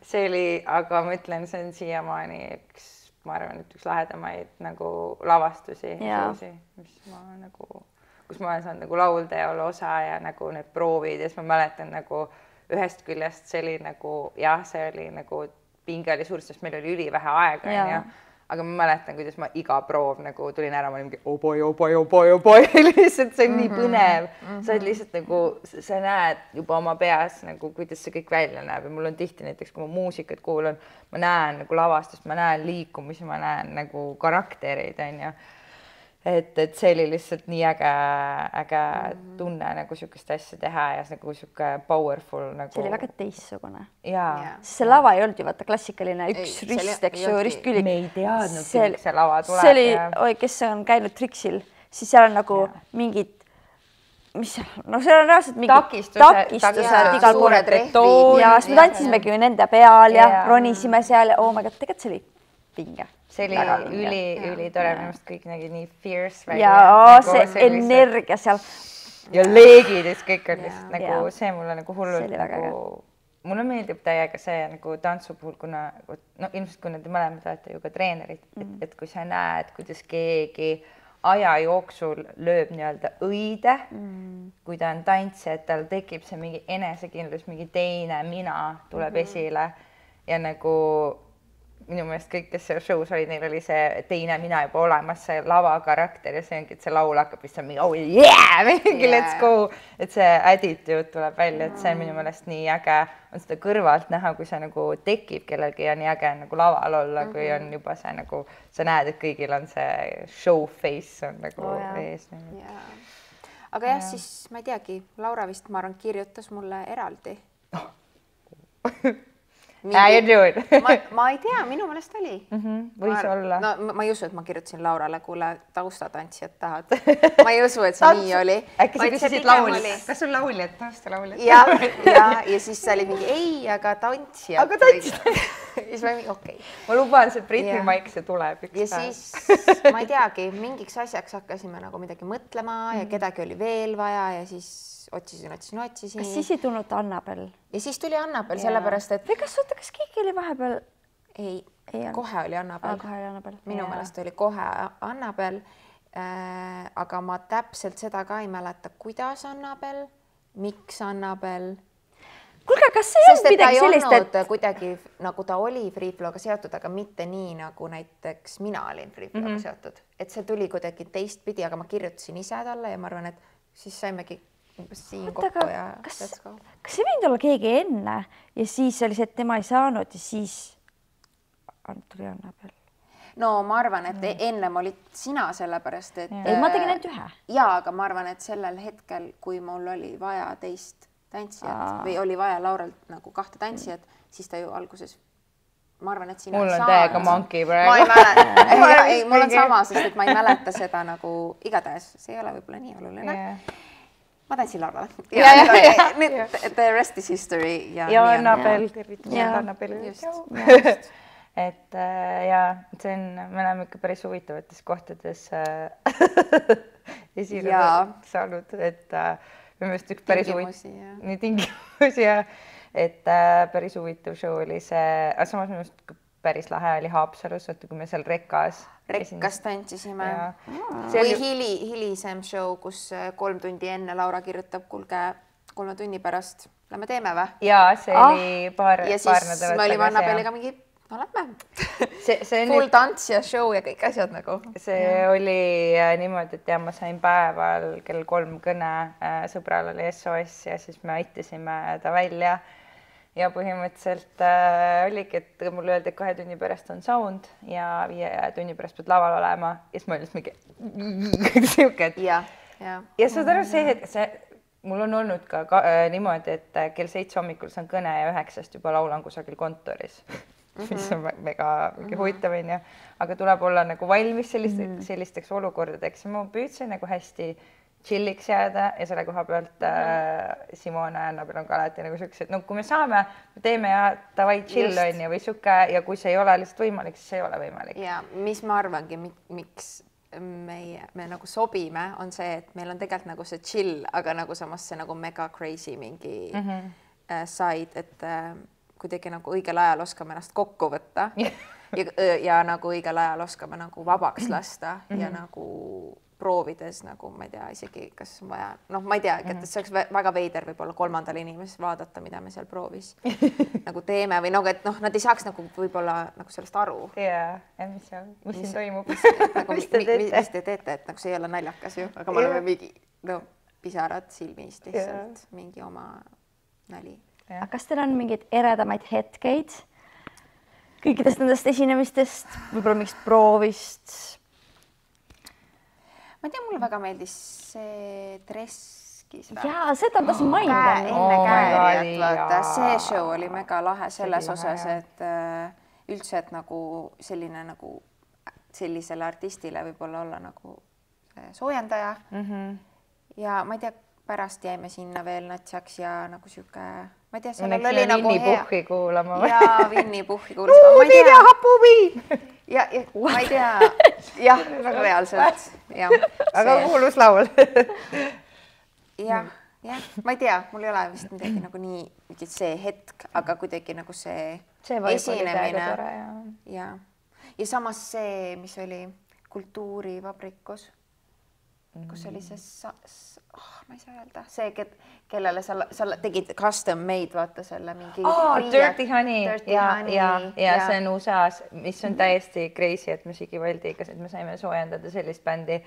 See oli, aga ma ütlen, see on siiamaani ma arvan, et üks lahedamaid nagu lavastusi, mis ma nagu, kus ma olen saanud nagu laulda ja olla osa ja nagu need proovid ja siis ma mäletan nagu ühest küljest see oli nagu, see oli nagu pinge oli suur, sest meil oli ülivähe aega, aga ma mäletan, kuidas ma iga proov nagu tulin ära, ma olin mingi oboi, lihtsalt see on nii põnev. Sa oled lihtsalt nagu, sa näed juba oma peas nagu, kuidas see kõik välja näeb ja mul on tihti näiteks, kui ma muusikat kuulan, ma näen nagu lavastust, ma näen liikumisi, ma näen nagu karaktereid, on ju. Et see oli lihtsalt nii äge tunne nagu sihukest asja teha ja nagu sihuke powerful nagu. See oli väga teistsugune. See lava ei olnud ju vaata klassikaline üks rist, eks ju, ristkülik. Me ei teadnud, see lava tuleb. See oli, kes on käinud Triksil, siis seal on nagu mingid, mis seal, seal on reaalselt mingid takistused igal pool. Ja siis me tantsisimegi ju nende peal ja ronisime seal ja my god, tegelikult see oli pinge. See oli üli tore, minust kõik nägi nii fierce välja. Ja see energia seal. Ja leegid, kõik on lihtsalt nagu see mulle nagu hullult nagu, mulle meeldib täiega see nagu tantsu puhul, kuna ilmselt kuna te mõlemad olete ju ka treenerid, et kui sa näed, kuidas keegi aja jooksul lööb nii-öelda õide, kui ta on tantsija, et tal tekib see mingi enesekindlus, mingi teine mina tuleb esile ja nagu minu meelest kõik, kes seal show's olid, neil oli see teine mina juba olemas, see lava karakter ja see ongi, et see laul hakkab vist mingi mingi let's go, et see attitude tuleb välja, et see on minu meelest nii äge, on seda kõrvalt näha, kui see nagu tekib kellelgi ja nii äge nagu laval olla, kui on juba see nagu, sa näed, et kõigil on see show face on nagu ees. Aga siis ma ei teagi, Laura vist, ma arvan, kirjutas mulle eraldi. How you doing? Ma ei tea, minu meelest oli. Võis olla. No ma ei usu, et ma kirjutasin Laurale, kuule taustatantsijad tahad. Ma ei usu, et see nii oli. Äkki sa küsisid lauljad? Kas on lauljad, taustalauljad? Ja siis sa olid mingi, ei, aga tantsijad. Aga tantsijad. Siis ma mingi, okei. Ma luban, see Britney Mike, see tuleb üks ja siis ma ei teagi, mingiks asjaks hakkasime nagu midagi mõtlema ja kedagi oli veel vaja ja siis otsisin. Kas siis ei tulnud Annabel? Ja siis tuli Annabel, sellepärast, et... Või kas keegi oli vahepeal? Ei, kohe oli Annabel. Minu meelest oli kohe Annabel, aga ma täpselt seda ka ei mäleta, kuidas Annabel, miks Annabel. Kuulge, kas see on midagi sellist, et... kuidagi nagu ta oli Free Flow'ga seotud, aga mitte nii, nagu näiteks mina olin Free Flow'ga seotud. Et see tuli kuidagi teistpidi, aga ma kirjutasin ise talle ja ma arvan, et siis saimegi siin kokku ja kas ei võinud olla keegi enne ja siis oli see, et tema ei saanud ja siis tuli Annabel? No ma arvan, et ennem olid sina sellepärast, et... Ei, ma tegin ainult ühe. Jaa, aga ma arvan, et sellel hetkel, kui mul oli vaja teist tantsijat või oli vaja Lauralt nagu kahte tantsijat, siis ta ju alguses... Ma arvan, et sina mul on täiega monkey praegu. Ma ei mäleta. Mul on sama, sest et ma ei mäleta seda nagu igatahes. See ei ole võib-olla nii oluline. Ma tantsin Laurale. The rest is history. Ja Annabel, tervitused Annabel. Et see on, me oleme ikka päris huvitavates kohtades esile saanud, et minu meelest üks päris tingimusi ja et päris huvitav show oli see, aga samas minu meelest päris lahe oli Haapsalus, vaata kui me seal rekkas tantsisime. Või hilisem show, kus 3 tundi enne Laura kirjutab, kuulge 3 tunni pärast lähme teeme või? Jaa, see oli paar nädalat tagasi. Ja siis me olime Annabeliga mingi, no lähme. Full tants ja show ja kõik asjad nagu. See oli niimoodi, et ma sain päeval kell 3 kõne, sõbral oli SOS ja siis me aitasime ta välja. Ja põhimõtteliselt oligi, et mulle öeldi, et 2 tunni pärast on sound ja 5 tunni pärast pead laval olema. Ja siis ma olin mingi siuke, et... Ja saad aru see, et mul on olnud ka niimoodi, et kell 7 hommikul saan kõne ja 9 juba laulan kusagil kontoris, mis on mega huvitav, aga tuleb olla nagu valmis sellisteks olukordadeks ja ma püüdsin nagu hästi chilliks jääda ja selle koha pealt Simone ja Annabel on ka alati nagu siuksed, no kui me saame, me teeme ja davai chill on ja või siuke ja kui see ei ole lihtsalt võimalik, siis see ei ole võimalik. Ja mis ma arvangi, miks me nagu sobime, on see, et meil on tegelikult nagu see chill, aga nagu samas see nagu mega crazy mingi side, et kuidagi nagu õigel ajal oskame ennast kokku võtta ja nagu õigel ajal oskame nagu vabaks lasta ja nagu proovides nagu, ma ei tea, isegi kas on vaja, noh, ma ei tea, et see oleks väga veider võib-olla 3. inimesest vaadata, mida me seal proovis nagu teeme või nagu, et noh, nad ei saaks nagu võib-olla nagu sellest aru. Ja mis siin toimub? Mis te teete, et nagu see ei ole naljakas ju, aga me oleme mingi pisarad silmist lihtsalt mingi oma nali. Aga kas teil on mingid eredamaid hetkeid kõikidest nendest esinemistest, võib-olla mingist proovist? Ma ei tea, mulle väga meeldis see Treskis. Jaa, seda tasin mainida. Enne käerijat, vaata, see show oli mega lahe selles osas, et üldse, et nagu selline nagu sellisele artistile võib-olla olla nagu soojendaja. Ja ma ei tea, pärast jäime sinna veel natsaks ja nagu siuke, ma ei tea, seal oli nagu Winnie Puhhi kuulama. Jaa, Winnie Puhhi kuulama. Ma ei tea, hapuviin! Ja ma ei tea, jah, reaalselt. Aga kuulus laul. Jah, ma ei tea, mul ei ole vist midagi nagu nii, see hetk, aga kuidagi nagu see esinemine. Ja samas see, mis oli Kultuurivabrikus, kus oli see, ma ei saa öelda, see, kellele sa tegid custom made, vaata selle mingi... Dirty Honey. Ja see on USA-s, mis on täiesti crazy, et me Sigivaldiga, et me saime soojendada sellist bändi.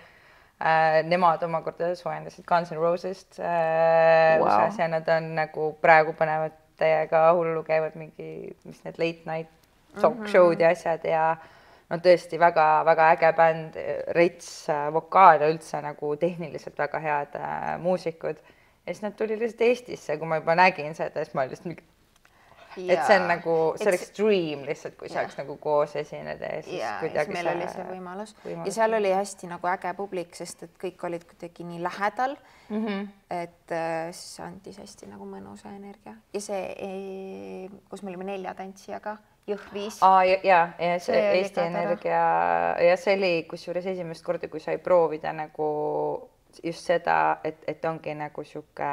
Nemad omakorda soojendasid Guns N' Roses'st USA-s ja nad on nagu praegu panevad täiega hullu, käivad mingi, mis need late night talk show'd ja asjad ja no tõesti väga äge bänd, rets vokaal ja üldse nagu tehniliselt väga head muusikud. Ja siis nad tuli lihtsalt Eestisse, kui ma juba nägin seda, siis ma lihtsalt mingi... Et see on nagu, see oleks dream lihtsalt, kui saaks nagu koos esineda ja siis kuidagi meil oli see võimalus. Ja seal oli hästi nagu äge publik, sest et kõik olid kuidagi nii lähedal, et siis andis hästi nagu mõnusa energia. Ja see, kus me olime 4 tantsijaga, Jõhvis. Ja see Eesti Energia ja see oli kusjuures esimest korda, kui sai proovida nagu just seda, et ongi nagu siuke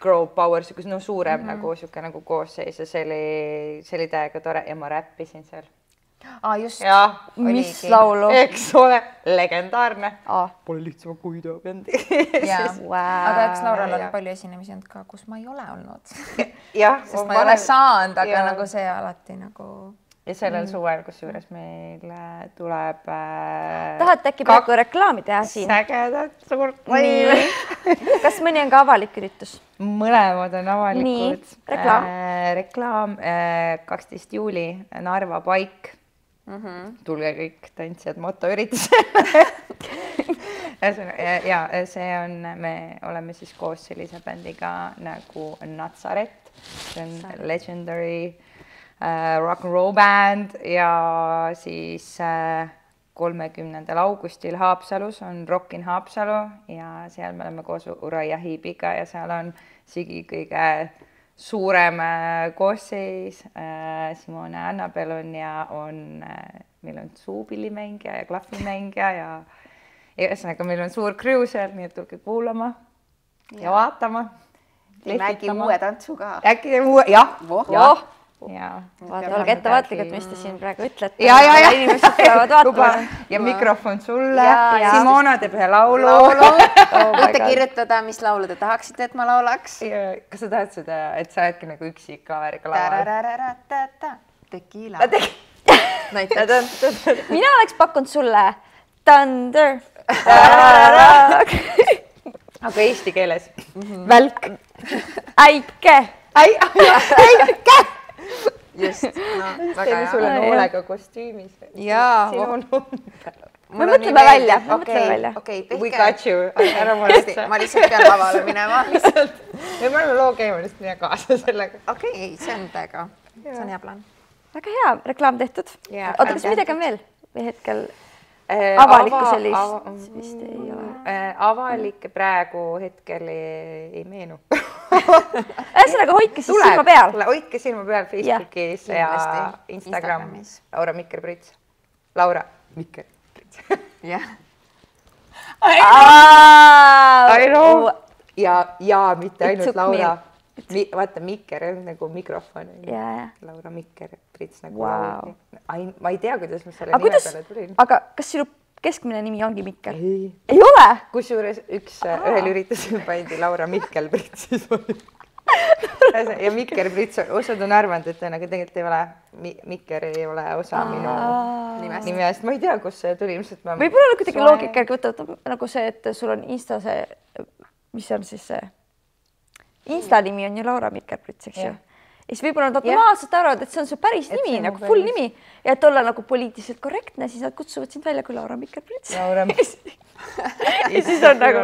girl power, no suurem nagu siuke nagu koosseis ja see oli täiega tore ja ma räppisin seal. Just. Mis laulu? Eks ole, legendaarne. Pole lihtsam kui ta bändi. Aga eks Laural on palju esinemisi olnud ka, kus ma ei ole olnud. Sest ma ei ole saanud, aga nagu see alati nagu... Ja sellel suvel, kus juures meil tuleb... Tahad äkki praegu reklaami teha siin? Sägedat suurt. Kas mõni on ka avalik üritus? Mõlemad on avalikud. Nii, reklaam 12. juuli, Narva Paik. Tulge kõik tantsijad motoüritusele. Ja see on, me oleme siis koos sellise bändiga nagu Nazaret. See on legendary rock and roll band ja siis 30. augustil Haapsalus on Rockin Haapsalu ja seal me oleme koos Uraia Hiibiga ja seal on Sigi kõige suurem koosseis, Simone ja Annabel on ja meil on suupillimängija ja klahvimängija ja ühesõnaga meil on suur crew seal, nii et tulge kuulama ja vaatama. Teeme äkki uue tantsu ka. Äkki uue, jah. vaata, olge ettevaatlikud, mis te siin praegu ütlete. Ja. Inimesed peavad vaatama. Ja mikrofon sulle. Ja. Simona teeb ühe laulu. Võite kirjutada, mis laulu te tahaksite, et ma laulaks. Kas sa tahad seda, et sa oledki nagu üksi klaveriga laval? Tequila. Näiteks. Mina oleks pakkunud sulle Thunder. Aga eesti keeles. Välk. Äike. Äike. Just, no väga Teeme hea. sulle noolega kostüümis. Jaa. Sinu number. Me mõtleme välja, me mõtleme välja. Okei, We tehke. got you. Ära muresti. Ma lihtsalt pean lavale minema. Me paneme loo käima, lihtsalt mine kaasa sellega. Okei, see on täiega. See on hea plaan. Väga hea, reklaam tehtud. Jaa, Oota, kas reklaam midagi on veel? Või hetkel avalikkusel vist ei ole. Avalik praegu hetkel ei meenu. Ühesõnaga, hoidke siis silma peal. Hoidke silma peal Facebookis ja kindlasti. Instagramis. Laura Mikker-Prits. Laura Mikker-Prits. Jah. I know. Ja mitte ainult took Laura. Vaata, Mikker on nagu mikrofon. Jaa. Laura Mikker-Prits nagu Wow. ma ei tea, kuidas ma selle Aga nime kuidas, peale tulin. aga kas sinu keskmine nimi ongi Mikkel? Ei. Ei ole? Kusjuures ühel üritusel pandi Laura Mikkel-Prits ja Mikker-Prits, osad on arvanud, et aga tegelikult ei ole, Mikker ei ole osa minu nimest. Ma ei tea, kus see tuli. Võib-olla olla kuidagi loogika, võtab nagu see, et sul on Insta see, mis on siis see, Insta nimi on ju Laura Mikker-Prits, eks ju. Ja siis võib-olla nad automaatselt arvavad, et see on su päris nimi, nagu full nimi ja et olla nagu poliitiliselt korrektne, siis nad kutsuvad sind välja kui Laura Mikker-Prits. Ja siis on nagu...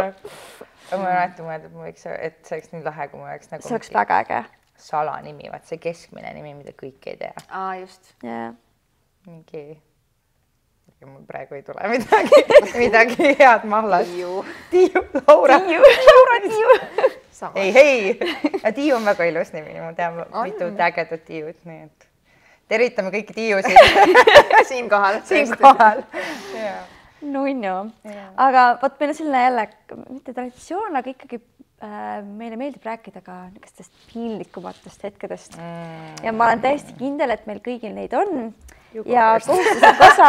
Ma alati mõeldud, et see oleks nii lahe, kui ma oleks nagu... See oleks väga äge. Salanimi, vaat see keskmine nimi, mida kõik ei tea. Just. Mingi... Mul praegu ei tule midagi head mahlas. Tiiu, Laura. Laura Tiiu. Hei. Tiiu on väga ilus nimi, ma tean mitu ägedat Tiiut, nii et tervitame kõiki Tiiusid. Siinkohal. Nunnu. Aga võt meil on selline jälle, mitte traditsioon, aga ikkagi meile meeldib rääkida ka nendest piinlikumatest hetkedest. Ja ma olen täiesti kindel, et meil kõigil neid on. Ja kohustused osa.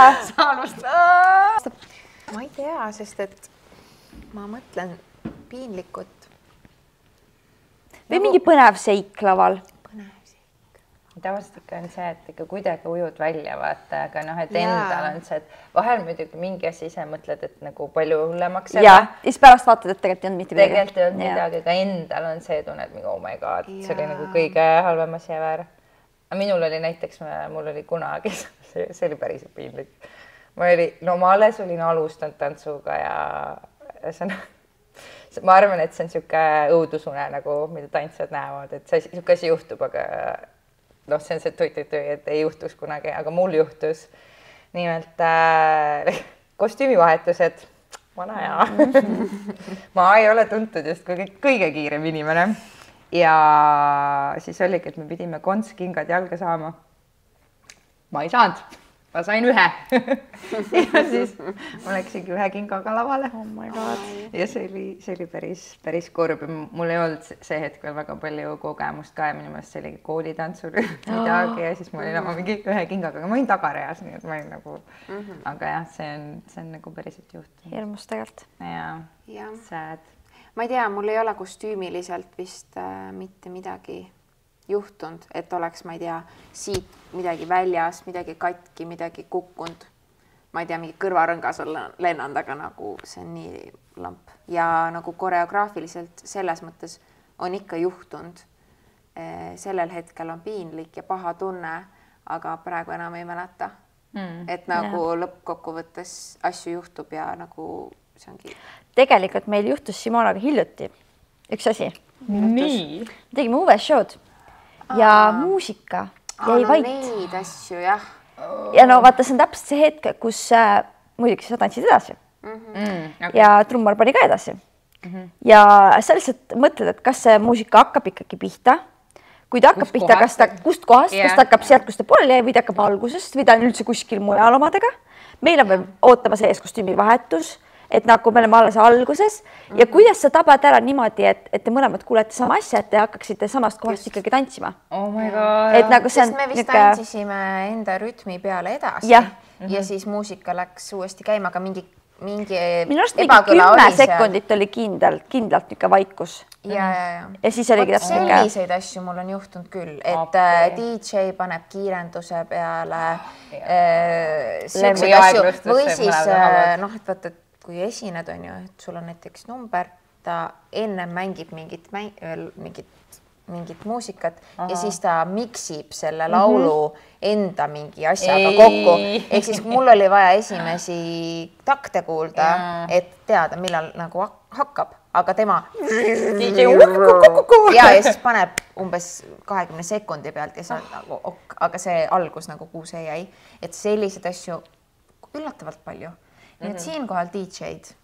Ma ei tea, sest et ma mõtlen piinlikut. Või mingi põnev seik laval. Tavaliselt ikka on see, et ikka kuidagi ujud välja vaata, aga et endal on see, et vahel muidugi mingi asi ise mõtled, et nagu palju hullemaks ja siis pärast vaatad, et tegelikult ei olnud mitte midagi. Tegelikult ei olnud midagi, aga endal on see tunne, et mingi oh my god, see oli nagu kõige halvem asi ever. Minul oli näiteks, mul oli kunagi, see oli päris piinlik. Ma alles olin alustanud tantsuga ja ma arvan, et see on siuke õudusune, nagu, mida tantsijad näevad, et see siuke asi juhtub, aga see on see töö, et ei juhtus kunagi, aga mul juhtus. Nimelt kostüümivahetused, vana hea. Ma ei ole tuntud just kõige kiirem inimene. Ja siis oligi, et me pidime kontskingad jalga saama. Ma ei saanud. Ma sain ühe. Ja siis ma läksingi ühe kingaga lavale. Oh my god. Ja see oli päris kurb. Mul ei olnud see hetk veel väga palju kogemust ka ja minu meelest see oli koolitantsul midagi ja siis ma olin oma mingi ühe kingaga, aga ma olin tagareas, nii et ma olin nagu, aga jah, see on nagu päriselt juhtunud. Hirmus tegelikult. Ja, sad. Ma ei tea, mul ei ole kostüümiliselt vist mitte midagi juhtunud, et oleks, ma ei tea, siit midagi väljas, midagi katki, midagi kukkunud. Ma ei tea, mingi kõrvarõngas on lennanud, aga nagu see on nii lamp. Ja nagu koreograafiliselt selles mõttes on ikka juhtunud. Sellel hetkel on piinlik ja paha tunne, aga praegu enam ei mäleta. Et nagu lõppkokkuvõttes asju juhtub ja nagu see ongi... Tegelikult meil juhtus Simonaga hiljuti üks asi. Nii. Tegime uue show'd. Ja muusika jäi vait. Neid asju, jah. Ja no vaata, see on täpselt see hetk, kus muidugi sa tantsid edasi. Ja trummar pani ka edasi. Ja sa lihtsalt mõtled, et kas see muusika hakkab ikkagi pihta. Kui ta hakkab pihta, kust kohast, kas ta hakkab sealt, kus ta pooleli jäi, või ta hakkab algusest, või ta on üldse kuskil mujal omadega. Meil on veel ootama sees kostüümi vahetus. et nagu me oleme alles alguses ja kuidas sa tabad ära niimoodi, et te mõlemad kuulete sama asja, et te hakkaksite samast kohast ikkagi tantsima. Oh my god. Et nagu see on sest me vist tantsisime enda rütmi peale edasi ja siis muusika läks uuesti käima, aga mingi minu arust mingi 10 sekundit oli kindlalt niisugune vaikus. Ja siis oligi täpselt niisugune. Selliseid asju mul on juhtunud küll, et DJ paneb kiirenduse peale selliseid asju või siis noh, et vaata, et kui esined on ju, et sul on näiteks number, ta enne mängib mingit muusikat ja siis ta miksib selle laulu enda mingi asjaga kokku. Ehk siis mul oli vaja esimesi takte kuulda, et teada, millal nagu hakkab, aga tema ja siis paneb umbes 20 sekundi pealt ja see nagu aga see algus nagu kuhu see jäi. Et selliseid asju üllatavalt palju. Nii et siinkohal DJ-d.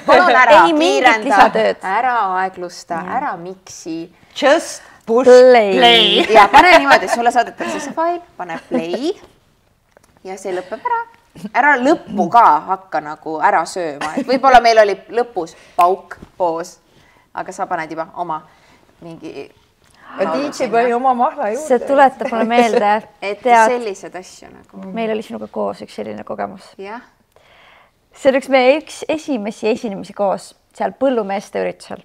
Palun ära kiirenda, ära aeglusta, ära miksi. Just push play. Ja pane niimoodi, sulle saadetakse see fail, pane play ja see lõpeb ära. Ära lõppu ka hakka nagu ära sööma. Et võib-olla meil oli lõpus pauk, poos, aga sa paned juba oma mingi... DJ pani oma mahla juurde. See tuletab mulle meelde, et sellised asju nagu. Meil oli sinuga koos üks selline kogemus. Jah. See oli meie üks esimesi esinemisi koos seal põllumeeste üritusel.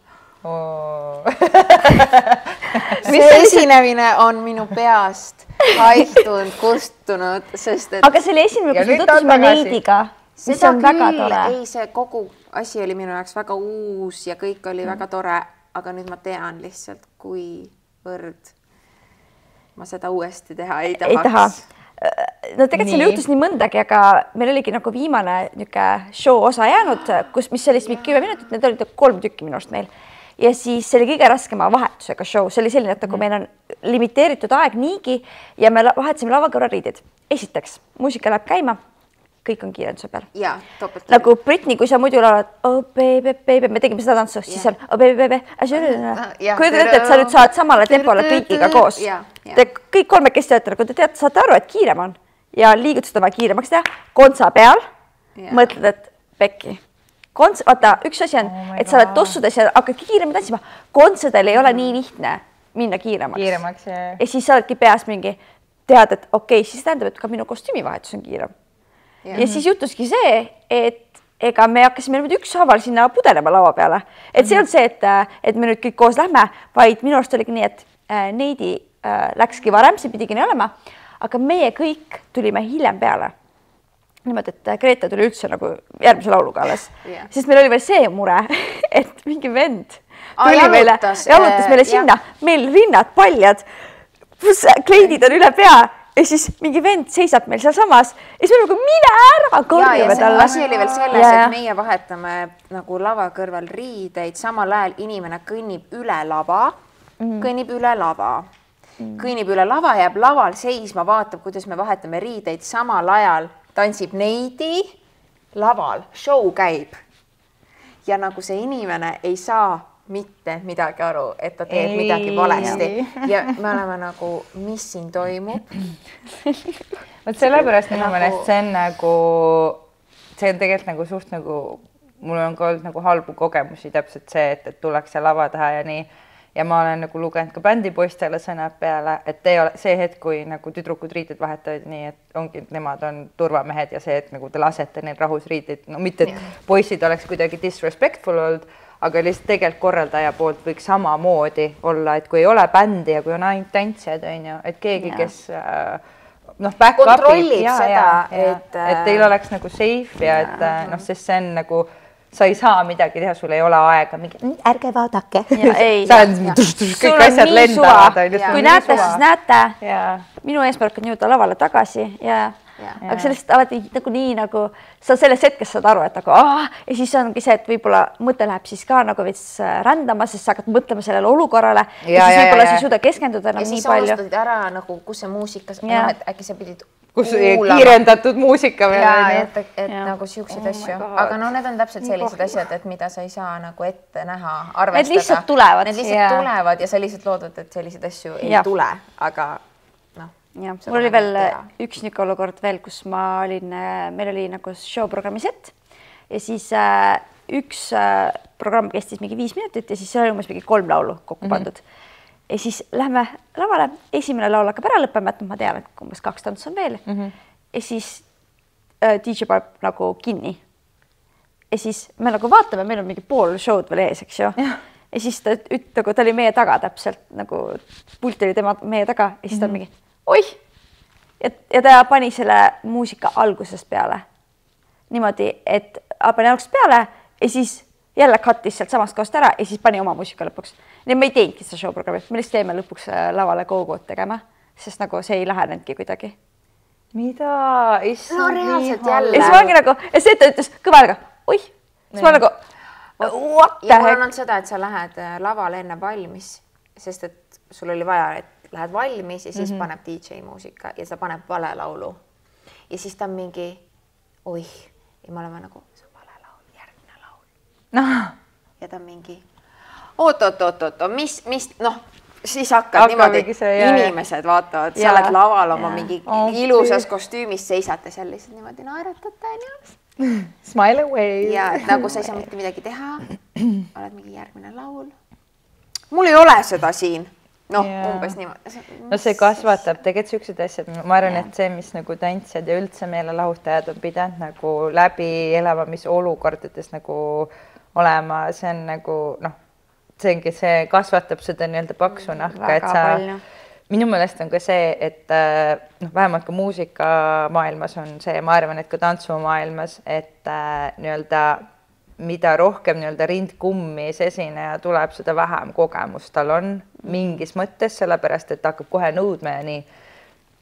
See esinemine on minu peast haihtunud, kustunud, sest et... Aga see oli esimene, kus me tutvusime Neidiga, mis on väga tore. Ei, see kogu asi oli minu jaoks väga uus ja kõik oli väga tore, aga nüüd ma tean lihtsalt, kuivõrd ma seda uuesti teha ei tahaks. No tegelikult seal juhtus nii mõndagi, aga meil oligi nagu viimane show osa jäänud, mis oli 10 minutit, need olid 3 tükki minust meil. Ja siis see oli kõige raskema vahetusega show. See oli selline, et kui meil on limiteeritud aeg niigi ja me vahetasime lavakõrvariidid. Esiteks, muusika läheb käima, kõik on kiirenduse peal. Ja, topelt. Nagu Britney, kui sa muidu laulad, oh baby, baby, me tegime seda tantsu, siis on, oh baby, baby, kui te teate, et sa nüüd saad samale tempole kõigiga koos. Te kõik 3 teate, kui te teate, saate aru, et kiirem on ja liigutused on vaja kiiremaks teha, kontsa peal, mõtled, et pekki. Vaata, üks asi on, et sa oled tossudes ja hakkad kiiremini tantsima. Kontsadel ei ole nii lihtne minna kiiremaks. Ja siis sa oledki peas mingi tead, et okei, siis tähendab, et ka minu kostüümivahetus on kiirem. Ja siis jutuski see, et ega me hakkasime nüüd ükshaaval sinna pudelema laua peale. Et see on see, et me nüüd kõik koos lähme, vaid minu arust oligi nii, et Neidi läkski varem, see pidigi nii olema, aga meie kõik tulime hiljem peale. Niimoodi, et Greta tuli üldse nagu järgmise lauluga alles. Sest meil oli veel see mure, et mingi vend tuli meile ja jalutas meile sinna. Meil rinnad paljad, kleidid on üle pea ja siis mingi vend seisab meil seal samas ja siis me nagu mine ära korjume talle. Asi oli veel selles, et meie vahetame nagu lava kõrval riideid, samal ajal inimene kõnnib üle lava, kõnnib üle lava, jääb laval seisma, vaatab, kuidas me vahetame riideid samal ajal. Tantsib Neidi laval, show käib ja nagu see inimene ei saa mitte midagi aru, et ta teeb midagi valesti ja me oleme nagu, mis siin toimub. Võt sellepärast minu meelest see on nagu, see on tegelikult nagu suht nagu, mul on ka olnud nagu halbu kogemusi täpselt see, et tullakse lava taha ja nii. Ja ma olen nagu lugenud ka bändipoistele sõnad peale, et see hetk, kui nagu tüdrukud riited vahetavad nii, et ongi, et nemad on turvamehed ja see, et nagu te lasete neil rahus riideid, no mitte, et poissid oleks kuidagi disrespectful olnud, aga lihtsalt tegelikult korraldaja poolt võiks samamoodi olla, et kui ei ole bändi ja kui on ainult tantsijad, on ju, et keegi, kes back kontrollib seda, et teil oleks nagu safe ja et sest see on nagu sa ei saa midagi teha, sul ei ole aega, ärge vaadake. Kõik asjad lendavad. Kui näete, siis näete. Minu eesmärk on jõuda lavale tagasi. Aga sellest alati nagu sa selles hetkes saad aru, et nagu ja siis ongi see, et võib-olla mõte läheb siis ka nagu veits rändama, sest sa hakkad mõtlema sellele olukorrale ja siis võib-olla sa ei suuda keskenduda enam nii palju. Ja siis sa ära nagu, kus see muusikas, et äkki sa pidid kus kiirendatud muusika veel. Et nagu siukseid asju. Aga need on täpselt sellised asjad, et mida sa ei saa nagu ette näha, arvestada. Need lihtsalt tulevad. Need lihtsalt tulevad ja sa lihtsalt loodad, et sellised asju ei tule, aga mul oli veel üks niisugune olukord veel, kus meil oli nagu show-programmi set ja siis üks programm kestis mingi 5 minutit ja siis seal oli umbes mingi 3 laulu kokku pandud. Ja siis lähme lavale, esimene laul hakkab ära lõppema, et ma tean, et umbes 2 tantsu on veel. Ja siis DJ paneb nagu kinni. Ja siis me nagu vaatame, meil on mingi pool show'd veel ees, eks ju. Ja siis ta oli meie taga täpselt, nagu pult oli tema meie taga ja siis ta mingi, oih! Ja ta pani selle muusika algusest peale. Niimoodi, et pani algusest peale ja siis jälle cut'is sealt samast kohast ära ja siis pani oma muusika lõpuks. Nii me ei teinudki seda show-programmi, me lihtsalt jäime lõpuks lavale go-go'd tegema, sest nagu see ei lähenenudki kuidagi. Mida? No reaalselt jälle. Ja siis ma ongi nagu, ja see ta ütles kõvalega, oih, siis ma nagu, what the heck? Ja mul on heck? olnud seda, et sa lähed lavale enne valmis, sest et sul oli vaja, et lähed valmis ja siis paneb DJ muusika ja sa paneb vale laulu. Ja siis ta on mingi, oih, ja me oleme nagu, see on vale laul, järgmine laul. Ja ta on mingi, oot, mis, noh, siis hakkad niimoodi, inimesed vaatavad, sa oled laval oma mingi ilusas kostüümis, seisate seal lihtsalt niimoodi naeratate ja smile away. Ja et nagu sa ei saa mitte midagi teha, oled mingi järgmine laul. Mul ei ole seda siin. Noh, umbes niimoodi. No see kasvatab tegelikult sellised asjad. Ma arvan, et see, mis nagu tantsijad ja üldse meelelahutajad on pidanud nagu läbi elama, mis olukordades nagu olema, see on nagu, noh, see ongi see kasvatab seda nii-öelda paksu nahka, et sa minu meelest on ka see, et vähemalt ka muusikamaailmas on see, ma arvan, et ka tantsumaailmas, et nii-öelda mida rohkem nii-öelda rindkummis esineja tuleb, seda vähem kogemus tal on mingis mõttes, sellepärast, et ta hakkab kohe nõudma ja nii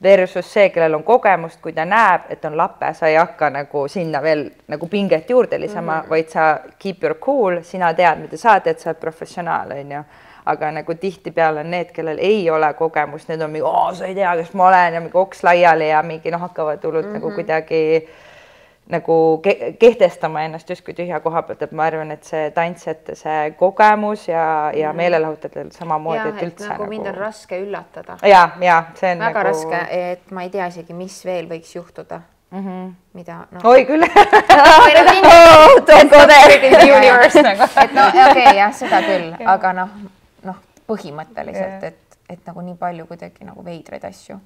versus see, kellel on kogemust, kui ta näeb, et on lape, sa ei hakka nagu sinna veel nagu pinget juurde lisama, vaid sa keep your cool, sina tead, mida sa teed, sa oled professionaal, on ju. Aga nagu tihtipeale on need, kellel ei ole kogemust, need on mingi, sa ei tea, kes ma olen ja mingi oks laiali ja mingi hakkavad hullult nagu kuidagi nagu kehtestama ennast justkui tühja koha pealt, et ma arvan, et see tantsijate see kogemus ja meelelahutajatel samamoodi, et üldse nagu mind on raske üllatada. Ja, see on väga raske, et ma ei tea isegi, mis veel võiks juhtuda. Mida, noh. Oi küll. Et no okei, jah, seda küll, aga noh, põhimõtteliselt, et nagu nii palju kuidagi nagu veidraid asju.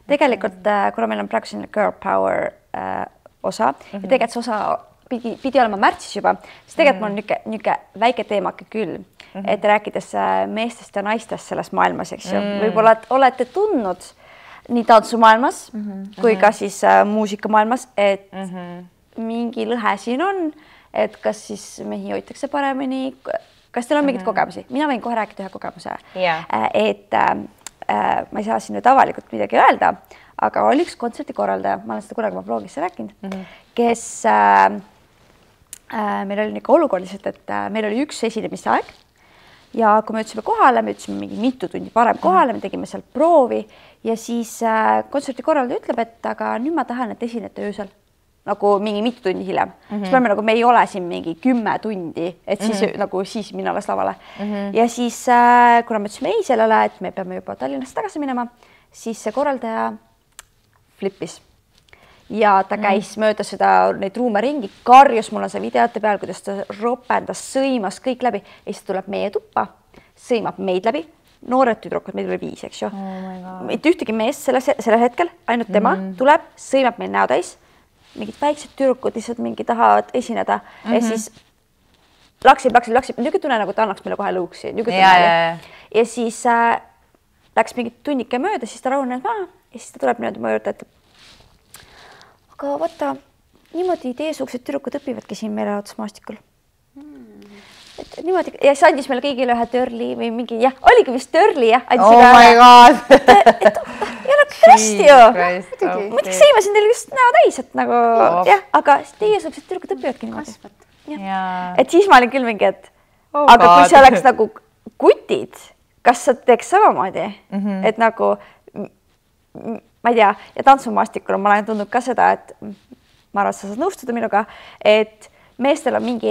Tegelikult, kuna meil on praegu selline girl power osa ja tegelikult see osa pidi olema märtsis juba, siis tegelikult mul on niisugune väike teemake küll, et rääkides meestest ja naistest selles maailmas, eks ju, võib-olla olete tundnud nii tantsumaailmas kui ka siis muusikamaailmas, et mingi lõhe siin on, et kas siis mehi hoitakse paremini, kas teil on mingid kogemusi? Mina võin kohe rääkida ühe kogemuse, et ma ei saa siin nüüd avalikult midagi öelda, aga oli üks kontserdikorraldaja, ma olen seda kunagi oma blogisse rääkinud, kes meil oli niisugune olukord lihtsalt, et meil oli üks esinemise aeg ja kui me ütlesime kohale, me ütlesime mingi mitu tundi varem kohale, me tegime seal proovi ja siis kontserdikorraldaja ütleb, et aga nüüd ma tahan, et esinete öösel nagu mingi mitu tundi hiljem. Siis me ei ole siin mingi 10 tundi, et siis nagu siis minna alles lavale. Ja siis, kuna me ütlesime ei sellele, et me peame juba Tallinnasse tagasi minema, siis see korraldaja flippis. Ja ta käis mööda neid ruume ringi, karjus, mul on see videote peal, kuidas ta ropendas, sõimas kõik läbi. Ja siis tuleb meie tuppa, sõimab meid läbi. Noored tüdrukud, meid oli 5, eks ju. Mitte ühtegi meest sellel hetkel, ainult tema tuleb, sõimab meil näo täis. Mingid väiksed tüdrukud lihtsalt mingi tahavad esineda ja siis laksib. Niisugune tunne, nagu ta annaks meile kohe lõuksi. Ja siis läks mingit tunnike mööda, siis ta rahunes maha ja siis ta tuleb niimoodi mu juurde, et aga vaata, niimoodi teesugused tüdrukud õpivadki siin meelelahutusmaastikul. Et niimoodi, ja siis andis meile kõigile ühe törli või mingi, jah, oligi vist törli, jah. Oh my god! Ja nagu hästi ju. Muidugi sõimasin teile just näo täis, et nagu, jah, aga teesugused tüdrukud õpivadki niimoodi. Et siis ma olin küll mingi, et aga kui see oleks nagu kutid, kas sa teeks samamoodi? Et nagu, ma ei tea, ja tantsumaastikul ma olen tundnud ka seda, et ma arvan, et sa saad nõustuda minuga, et meestel on mingi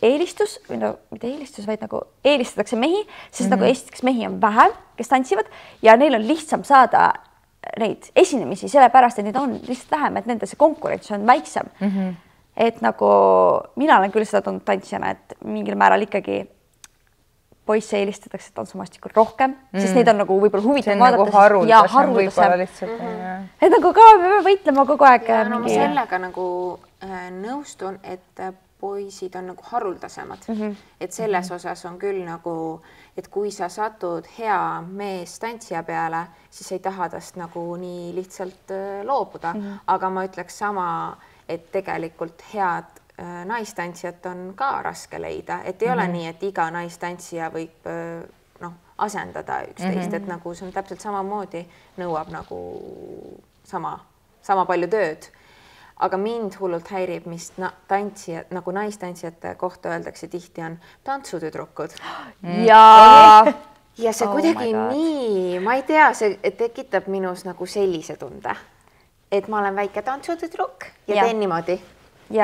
eelistus, või no mitte eelistus, vaid nagu eelistatakse mehi, sest nagu esiteks mehi on vähem, kes tantsivad ja neil on lihtsam saada neid esinemisi, sellepärast, et neid on lihtsalt vähem, et nende see konkurents on väiksem. et nagu mina olen küll seda tundnud tantsijana, et mingil määral ikkagi poisse eelistatakse tantsumaastikul rohkem, sest neid on nagu võib-olla huvitav vaadata. See on nagu haruldasem lihtsalt. Et nagu ka me peame võitlema kogu aeg. Ja no ma sellega nagu nõustun, et poisid on nagu haruldasemad. Et selles osas on küll nagu, et kui sa satud hea mees tantsija peale, siis ei taha tast nagu nii lihtsalt loobuda. Aga ma ütleks sama, et tegelikult head naistantsijat on ka raske leida, et ei ole nii, et iga naistantsija võib asendada üksteist, et nagu see on täpselt samamoodi, nõuab nagu sama palju tööd. Aga mind hullult häirib, mis tantsijad, nagu naistantsijate kohta öeldakse tihti on tantsutüdrukud. Ja see kuidagi nii, ma ei tea, see tekitab minus nagu sellise tunde, et ma olen väike tantsutüdruk ja teen niimoodi. Ja,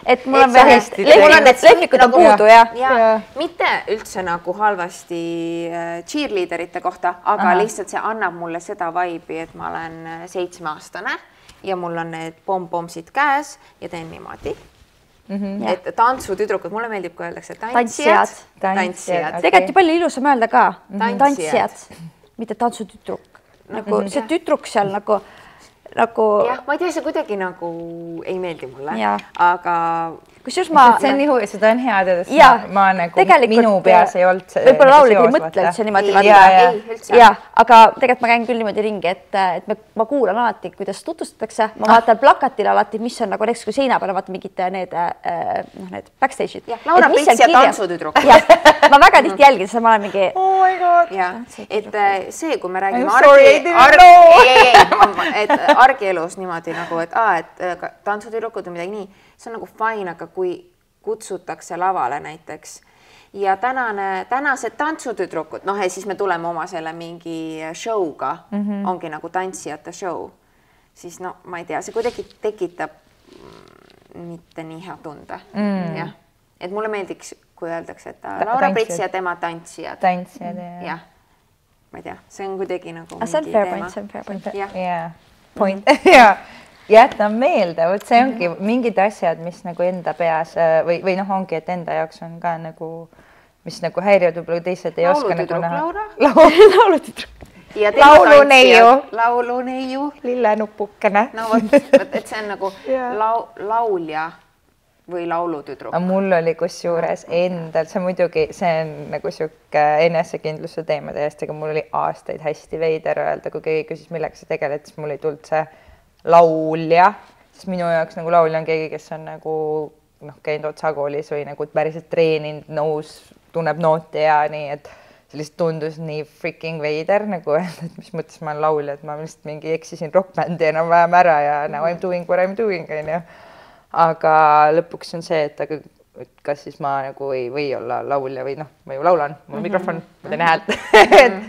et mul on lehvikud on puudu ja mitte üldse nagu halvasti cheerleaderite kohta, aga lihtsalt see annab mulle seda vibe'i, et ma olen 7-aastane ja mul on need pompomsid käes ja teen niimoodi. Et tantsutüdrukud, mulle meeldib, kui öeldakse tantsijad. Tegelikult ju palju ilusam öelda ka. Tantsijad, mitte tantsutüdruk. Nagu see tüdruk seal nagu jah, ma ei tea, see kuidagi nagu ei meeldi mulle, aga kusjuures see on nii huvi, seda on hea teada, sest ma nagu minu peas ei olnud see võib-olla laulid ei mõtle üldse niimoodi aga tegelikult ma käin küll niimoodi ringi, et ma kuulan alati, kuidas tutvustatakse, ma vaatan plakatile alati, mis on nagu näiteks kui seina peale vaatan mingid need backstage'id. Laura Prits ja tantsutüdruk. Ma väga tihti jälgin, sest ma olen mingi oh my god. Et see, kui me räägime argielus niimoodi nagu, et tantsutüdrukud või midagi nii, see on nagu fine, aga kui kutsutakse lavale näiteks ja tänased tantsutüdrukud, ja siis me tuleme oma selle mingi show'ga, ongi nagu tantsijate show, siis ma ei tea, see kuidagi tekitab mitte nii hea tunde. Jah, et mulle meeldiks, kui öeldakse, et Laura Prits ja tema tantsijad. Tantsijad, jah. Ma ei tea, see on kuidagi nagu see on fair point. Point, jaa. Jätan meelde, võt see ongi mingid asjad, mis nagu enda peas või ongi, et enda jaoks on ka nagu, mis nagu häirivad, võib-olla teised ei oska nagu näha. Laulutüdruk. Lauluneiu, lillenupukene. No et see on nagu laulja või laulutüdruk. Mul oli kusjuures endal, see muidugi, see on nagu siuke enesekindluse teema täiesti, aga mul oli aastaid hästi veider öelda, kui keegi küsis, millega sa tegeled, siis mul ei tulnud see laulja, sest minu jaoks nagu laulja on keegi, kes on nagu käinud otsakoolis või nagu päriselt treeninud, nõus, tunneb nooti ja nii, et see lihtsalt tundus nii freaking veider nagu öelda, et mis mõttes ma olen laulja, et ma lihtsalt mingi eksisin rockbändi enam-vähem ära ja now I'm doing what I'm doing, aga lõpuks on see, et kas siis ma nagu ei või olla laulja või ma ju laulan, mul on mikrofon, ma teen häält,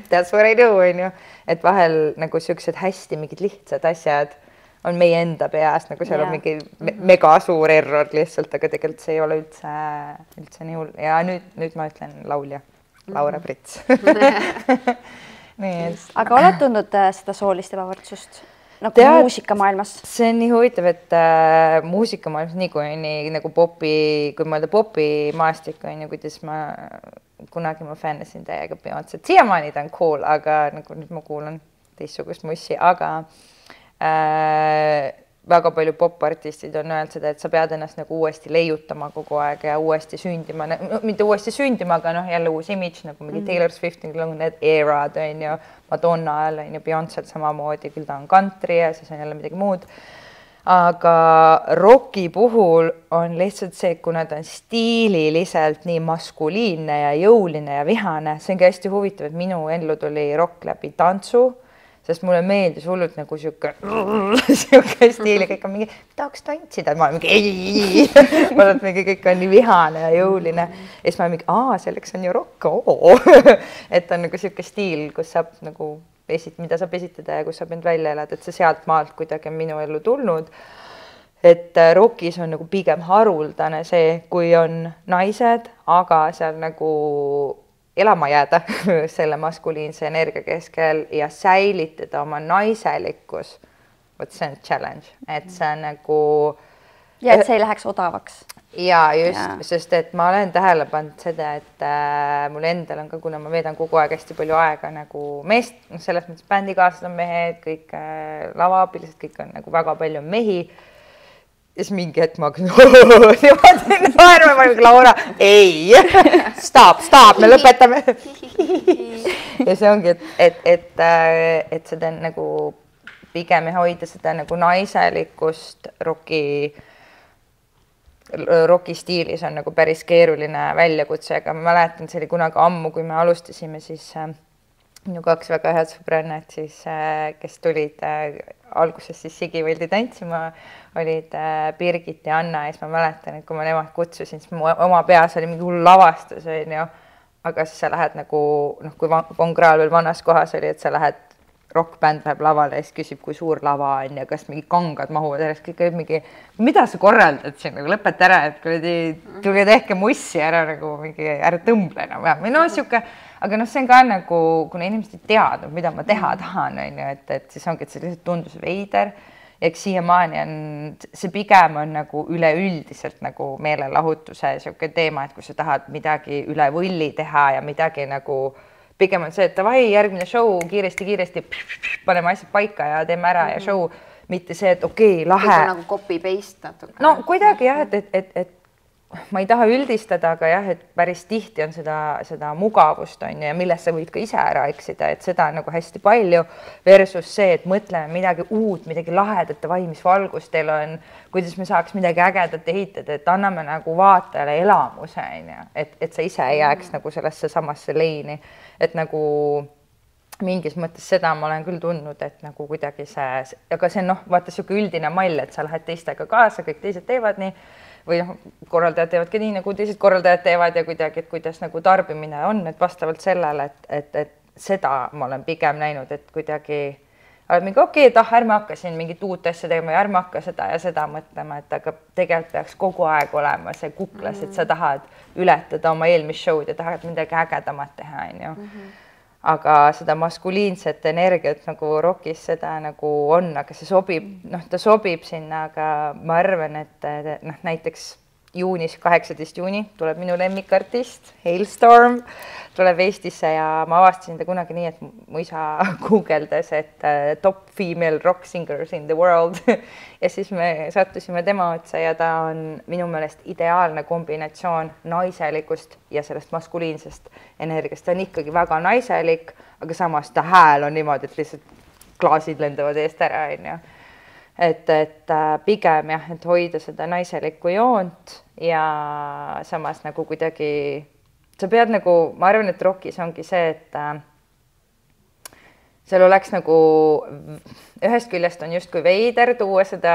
that's what I do, et vahel nagu siuksed hästi mingid lihtsad asjad on meie enda peas, nagu seal on mingi mega suur error lihtsalt, aga tegelikult see ei ole üldse nii hull. Ja nüüd ma ütlen laulja, Laura Prits. Aga oled tundnud seda soolist ebavõrdsust? Nagu muusikamaailmas? See on nii huvitav, et muusikamaailmas nii nagu popi, kui mõelda popi maastikku, kuidas kunagi ma fännasin täiega Beyoncé't. Siiamaani ta on cool, aga nagu nüüd ma kuulan teistsugust mussi, aga väga palju popartistid on öelnud seda, et sa pead ennast nagu uuesti leiutama kogu aeg ja uuesti sündima, mitte uuesti sündima, aga jälle uus image, nagu mingi Taylor Swift, need erad, Madonna ajal, Beyoncé'l samamoodi, küll ta on country ja siis on jälle midagi muud. Aga rocki puhul on lihtsalt see, kuna ta on stiililiselt nii maskuliinne ja jõuline ja vihane, see ongi hästi huvitav, et minu ellu tuli rock läbi tantsu, sest mulle meeldis hullult nagu siuke stiili, kõik on mingi, tahaks tantsida, ma olen mingi ei, ma olen mingi, kõik on nii vihane ja jõuline. Ja siis ma olen mingi, selleks on ju rock, et on nagu siuke stiil, kus saab nagu mida saab esitada ja kus saab end välja elada, et see sealt maalt kuidagi on minu ellu tulnud. Et rockis on nagu pigem haruldane see, kui on naised, aga seal nagu elama jääda selle maskuliinse energia keskel ja säilitada oma naiselikkus. Vot see on challenge, et see on nagu ja et see ei läheks odavaks. Ja just, sest et ma olen tähele pannud seda, et mul endal on ka, kuna ma veedan kogu aeg hästi palju aega nagu meest, selles mõttes bändikaaslased on mehed, kõik lavaabilised, kõik on nagu väga palju mehi. Ja siis mingi hetk ma hakkasin naerma, Laura, ei, stop, me lõpetame. Ja see ongi, et seda nagu pigem hoida seda nagu naiselikkust roki stiilis on nagu päris keeruline väljakutse, aga ma mäletan, see oli kunagi ammu, kui me alustasime, siis minu 2 väga head sõbrannad, siis, kes tulid alguses siis Sigivõldi tantsima, olid Birgit ja Anna ja siis ma mäletan, et kui ma nemad kutsusin, siis mu oma peas oli mingi hull lavastus, aga siis sa lähed nagu, kui Von Krahl veel vanas kohas oli, et sa lähed rockbänd läheb lavale ja siis küsib, kui suur lava on ja kas mingi kangad mahuvad järjest, kõik olid mingi, mida sa korraldad siin, nagu lõpeta ära, et tulge tehke mussi ära nagu mingi, ära tõmble enam või no siuke, aga see on ka nagu, kuna inimesed ei teadnud, mida ma teha tahan, et siis ongi, et see lihtsalt tundus veider ja eks siiamaani on, see pigem on nagu üleüldiselt nagu meelelahutuse siuke teema, et kui sa tahad midagi üle võlli teha ja midagi nagu pigem on see, et davai, järgmine show kiiresti, paneme asjad paika ja teeme ära ja show, mitte see, et okei, lahe. Nagu copy-paste natuke. No kuidagi jah, et ma ei taha üldistada, aga jah, et päris tihti on seda mugavust on ja millest sa võid ka ise ära eksida, et seda on nagu hästi palju versus see, et mõtleme midagi uut, midagi lahedat, davai, mis valgus teil on, kuidas me saaks midagi ägedat ehitada, et anname nagu vaatajale elamuse, et sa ise ei jääks nagu sellesse samasse leini, et nagu mingis mõttes seda ma olen küll tundnud, et nagu kuidagi see, aga see on vaata siuke üldine mall, et sa lähed teistega kaasa, kõik teised teevad nii või korraldajad teevad ka nii, nagu teised korraldajad teevad ja kuidagi, et kuidas nagu tarbimine on, et vastavalt sellele, et seda ma olen pigem näinud, et kuidagi mingi okei, et ärme hakka siin mingit uut asja tegema ja ärme hakka seda ja seda mõtlema, et aga tegelikult peaks kogu aeg olema see kuklas, et sa tahad ületada oma eelmist show'd ja tahad midagi ägedamat teha, aga seda maskuliinset energiat nagu rockis seda nagu on, aga see sobib, ta sobib sinna, aga ma arvan, et näiteks juunis, 18 juuni tuleb minu lemmikartist, Hailstorm, tuleb Eestisse ja ma avastasin ta kunagi nii, et mu isa guugeldas, et top female rock singers in the world ja siis me sattusime tema otsa ja ta on minu meelest ideaalne kombinatsioon naiselikust ja sellest maskuliinsest energiast. Ta on ikkagi väga naiselik, aga samas ta hääl on niimoodi, et lihtsalt klaasid lendavad eest ära, et pigem jah, et hoida seda naiselikku joont ja samas nagu kuidagi, sa pead nagu, ma arvan, et rockis ongi see, et seal oleks nagu ühest küljest on justkui veider tuua seda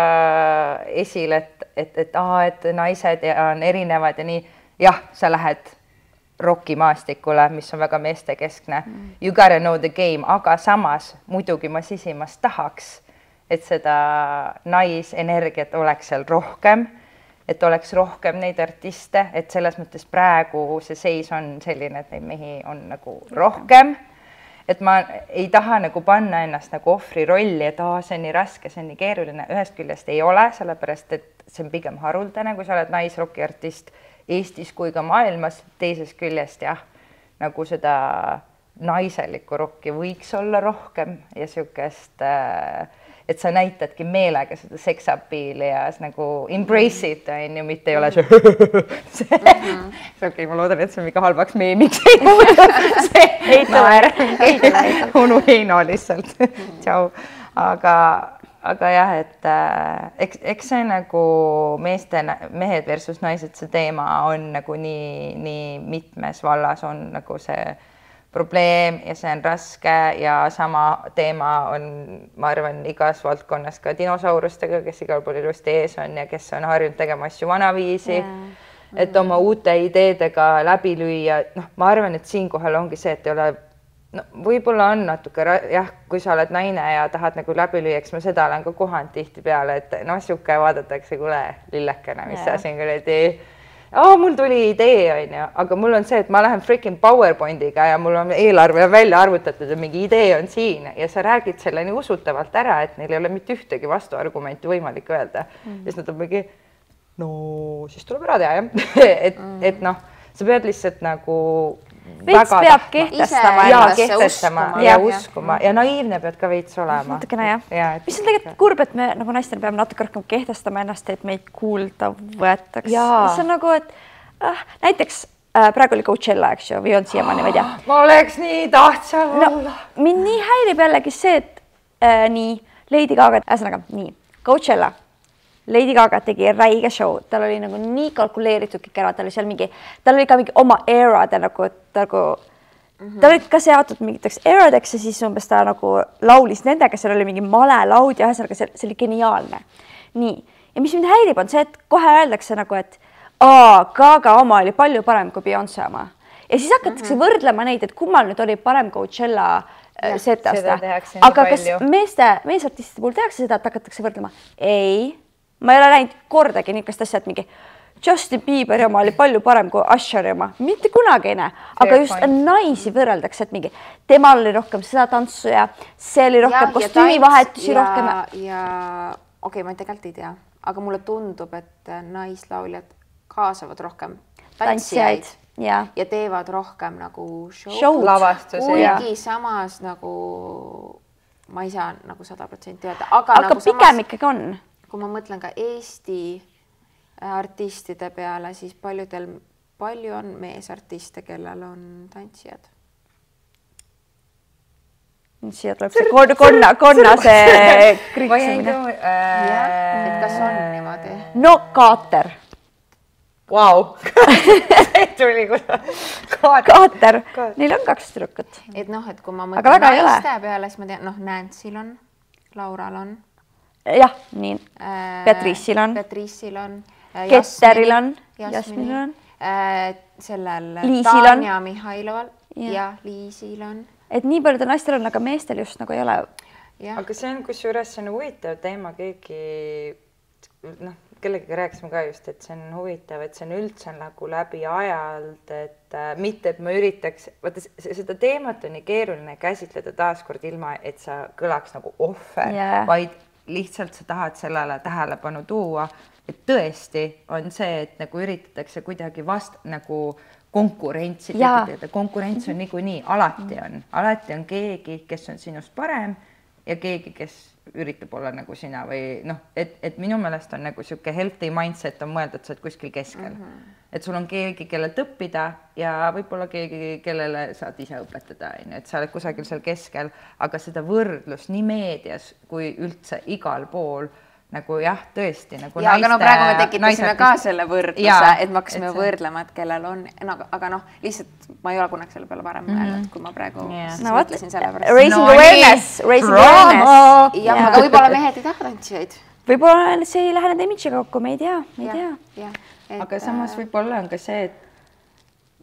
esile, et naised on erinevad ja nii, jah, sa lähed rockimaastikule, mis on väga meestekeskne. You gotta know the game, aga samas muidugi ma sisimas tahaks, et seda naisenergiat oleks seal rohkem, et oleks rohkem neid artiste, et selles mõttes praegu see seis on selline, et neid mehi on nagu rohkem, et ma ei taha nagu panna ennast nagu ohvri rolli, et see on nii raske, see on nii keeruline, ühest küljest ei ole, sellepärast et see on pigem haruldane, kui sa oled naisrockiartist Eestis kui ka maailmas, teisest küljest jah, nagu seda naiselikku rocki võiks olla rohkem ja siukest et sa näitadki meelega seda sex-appeali ja nagu embrace it, mitte ei ole see okei, ma loodan, et see on mingi halvaks meemiks ei muutu. See naer, onu Heino lihtsalt. Tšau. Aga jah, et eks see nagu mehed versus naised, see teema on nagu nii mitmes vallas on nagu see probleem ja see on raske ja sama teema on, ma arvan, igas valdkonnas ka dinosaurustega, kes igal pool ilusti ees on ja kes on harjunud tegema asju vanaviisi, et oma uute ideedega läbi lüüa. Ma arvan, et siinkohal ongi see, et ei ole, võib-olla on natuke, jah, kui sa oled naine ja tahad nagu läbi lüüa, eks ma seda olen ka kohanud tihti peale, et siuke vaadatakse, kuule, lillekene, mis sa siin kuradi mul tuli idee, aga mul on see, et ma lähen freaking PowerPointiga ja mul on eelarve välja arvutatud ja mingi idee on siin ja sa räägid selle nii usutavalt ära, et neil ei ole mitte ühtegi vastuargumenti võimalik öelda. Siis nad on mingi, no siis tuleb ära teha jah et noh, sa pead lihtsalt nagu veits peab kehtestama ja uskuma ja naiivne pead ka veits olema. Natukene jah. Mis on tegelikult kurb, et me nagu naistena peame natuke rohkem kehtestama ennast, et meid kuulda võetaks. See on nagu, et näiteks praegu oli Coachella, eks ju, või on siiamaani, ma ei tea. Ma oleks nii tahtsal olla. Mind nii häirib jällegi see, et nii Lady Gaga, ühesõnaga nii, Coachella. Lady Gaga tegi räige show, tal oli nagu nii kalkuleeritud kõik ära, tal oli seal mingi, tal oli ka mingi oma erade nagu tal olid ka seatud mingiteks eradeks ja siis umbes ta nagu laulis nendega, seal oli mingi malelaud ja ühesõnaga see oli geniaalne. Nii, ja mis mind häirib on see, et kohe öeldakse nagu, et Gaga oma oli palju parem kui Beyonce oma. Ja siis hakatakse võrdlema neid, et kummal nüüd oli parem Coachella setasta. Aga kas meesartistide puhul tehakse seda, et hakatakse võrdlema? Ei. Ma ei ole näinud kordagi niisugust asja, et mingi Justin Bieber oma oli palju parem kui Usher oma. Mitte kunagi ei näe. Aga just naisi võrreldakse, et mingi temal oli rohkem seda tantsu ja see oli rohkem kostüümivahetusi rohkem. Ja okei, ma tegelikult ei tea, aga mulle tundub, et naislauljad kaasavad rohkem tantsijaid ja teevad rohkem nagu show'd, kuigi samas nagu ma ei saa nagu 100% öelda. Aga nagu pigem ikkagi on. Kui ma mõtlen ka Eesti artistide peale, siis palju on meesartiste, kellel on tantsijad. Siia tuleb see konna see kriksimine. Et kas on niimoodi? No Kaater. Vau, tuli Kaater. Neil on 2 tüdrukut. Et noh, et kui ma mõtlen naiste peale, siis ma tean, Nancy'l on, Laural on. Jah, nii. Beatrice'il on. Ketteril on. Jasminil on. Sellel Tanja Mihhailoval ja Liisil on. Et nii paljudel naistel on, aga meestel just nagu ei ole. Aga see on kusjuures see on huvitav teema, kellegagi rääkisime ka just, et see on huvitav, et see on üldse nagu läbi ajalt, et mitte, et ma üritaks, vaata seda teemat on nii keeruline käsitleda taaskord ilma, et sa kõlaks nagu ohver, vaid lihtsalt sa tahad sellele tähelepanu tuua, et tõesti on see, et nagu üritatakse kuidagi nagu konkurentsi tekitada. Konkurents on niikuinii, alati on keegi, kes on sinust parem ja keegi, kes üritab olla nagu sina või noh, et minu meelest on nagu sihuke healthy mindset on mõeldud, sa oled kuskil keskel. Et sul on keegi, kellelt õppida ja võib-olla keegi, kellele saad ise õpetada, et sa oled kusagil seal keskel, aga seda võrdlust nii meedias kui üldse igal pool nagu jah, tõesti nagu ja, aga praegu me tekitasime ka selle võrdluse, et me hakkasime võrdlema, et kellel on, aga lihtsalt ma ei ole kunagi selle peale varem mõelnud, kui ma praegu mõtlesin selle pärast. Raising awareness. Jah, aga võib-olla mehed ei taha tantsijaid. Võib-olla see ei lähe nende imidžiga kokku, me ei tea. Aga samas võib-olla on ka see, et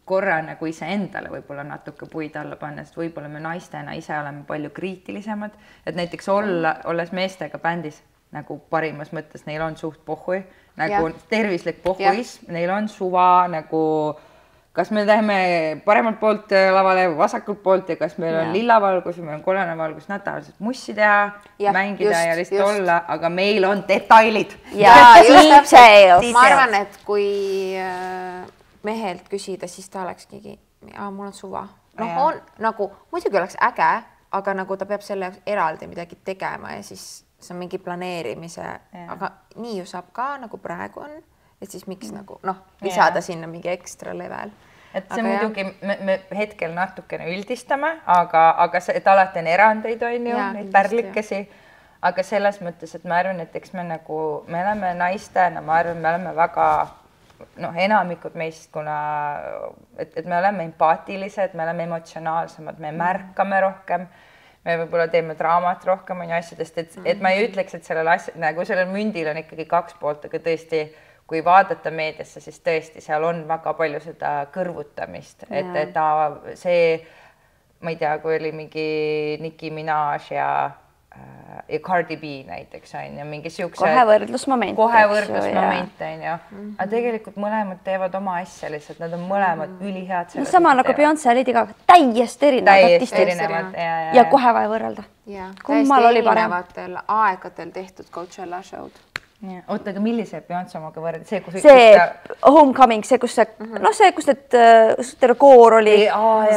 korra nagu ise endale võib-olla natuke puid alla panna, sest võib-olla me naistena ise oleme palju kriitilisemad, et näiteks olles meestega bändis nagu parimas mõttes, neil on suht pohhui, nagu tervislik pohhuism, neil on suva nagu, kas me läheme paremalt poolt lavale või vasakult poolt ja kas meil on lilla valgus või meil on kollane valgus, nad tahavad mussi teha, mängida ja lihtsalt olla, aga meil on detailid. Ma arvan, et kui mehelt küsida, siis ta olekski, mul on suva. On nagu, muidugi oleks äge, aga nagu ta peab selle eraldi midagi tegema ja siis see on mingi planeerimise, aga nii ju saab ka nagu praegu on, et siis miks nagu lisada sinna mingi ekstra level. Et see muidugi me hetkel natukene üldistame, aga see, et alati on erandeid on ju, neid pärlikesi, aga selles mõttes, et ma arvan, et eks me oleme naistena, ma arvan, me oleme väga enamikud meist, kuna et me oleme empaatilised, me oleme emotsionaalsemad, me märkame rohkem, me võib-olla teeme draamat rohkem on ju asjadest, et ma ei ütleks, et sellel mündil on ikkagi 2 poolt, aga tõesti, kui vaadata meediasse, siis tõesti, seal on väga palju seda kõrvutamist, et see, ma ei tea, kui oli mingi Nicki Minaj ja Cardi B näiteks on ju, mingi siukse kohe võrdlusmoment on ju, aga tegelikult mõlemad teevad oma asja lihtsalt, nad on mõlemad ülihead selles. Sama nagu Beyonce ja Lady Gaga, täiesti erinevad ja kohe vaja võrrelda. Täiesti erinevatel aegadel tehtud Coachella show'd. Oota, aga millise Beyonce omaga võrrelda? See Homecoming, see, kus see, see, kus need koor oli,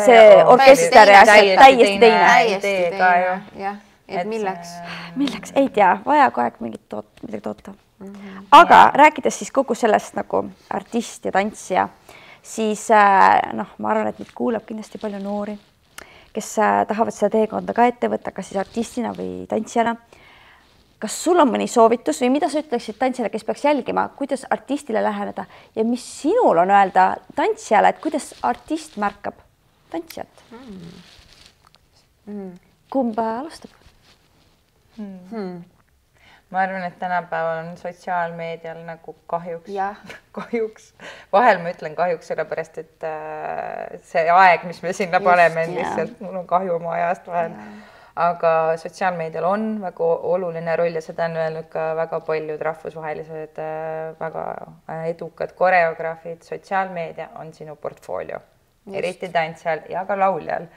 see orkester ja täiesti teine. Jah, et milleks? Ei tea, vaja kogu aeg midagi toota. Aga rääkides siis kogu sellest nagu artist ja tantsija, siis ma arvan, et nüüd kuulab kindlasti palju noori, kes tahavad seda teekonda ka ette võtta, kas siis artistina või tantsijana. Kas sul on mõni soovitus või mida sa ütleksid tantsijale, kes peaks jälgima, kuidas artistile läheneda ja mis sinul on öelda tantsijale, et kuidas artist märkab tantsijat? Kumba alustab? Ma arvan, et tänapäeval on sotsiaalmeedial nagu kahjuks. Vahel ma ütlen kahjuks sellepärast, et see aeg, mis me sinna paneme, lihtsalt mul on kahju oma ajast vahel. Aga sotsiaalmeedial on väga oluline roll ja seda on öelnud ka väga paljud rahvusvahelised väga edukad koreograafid. Sotsiaalmeedia on sinu portfoolio, eriti tantsijal ja ka lauljal.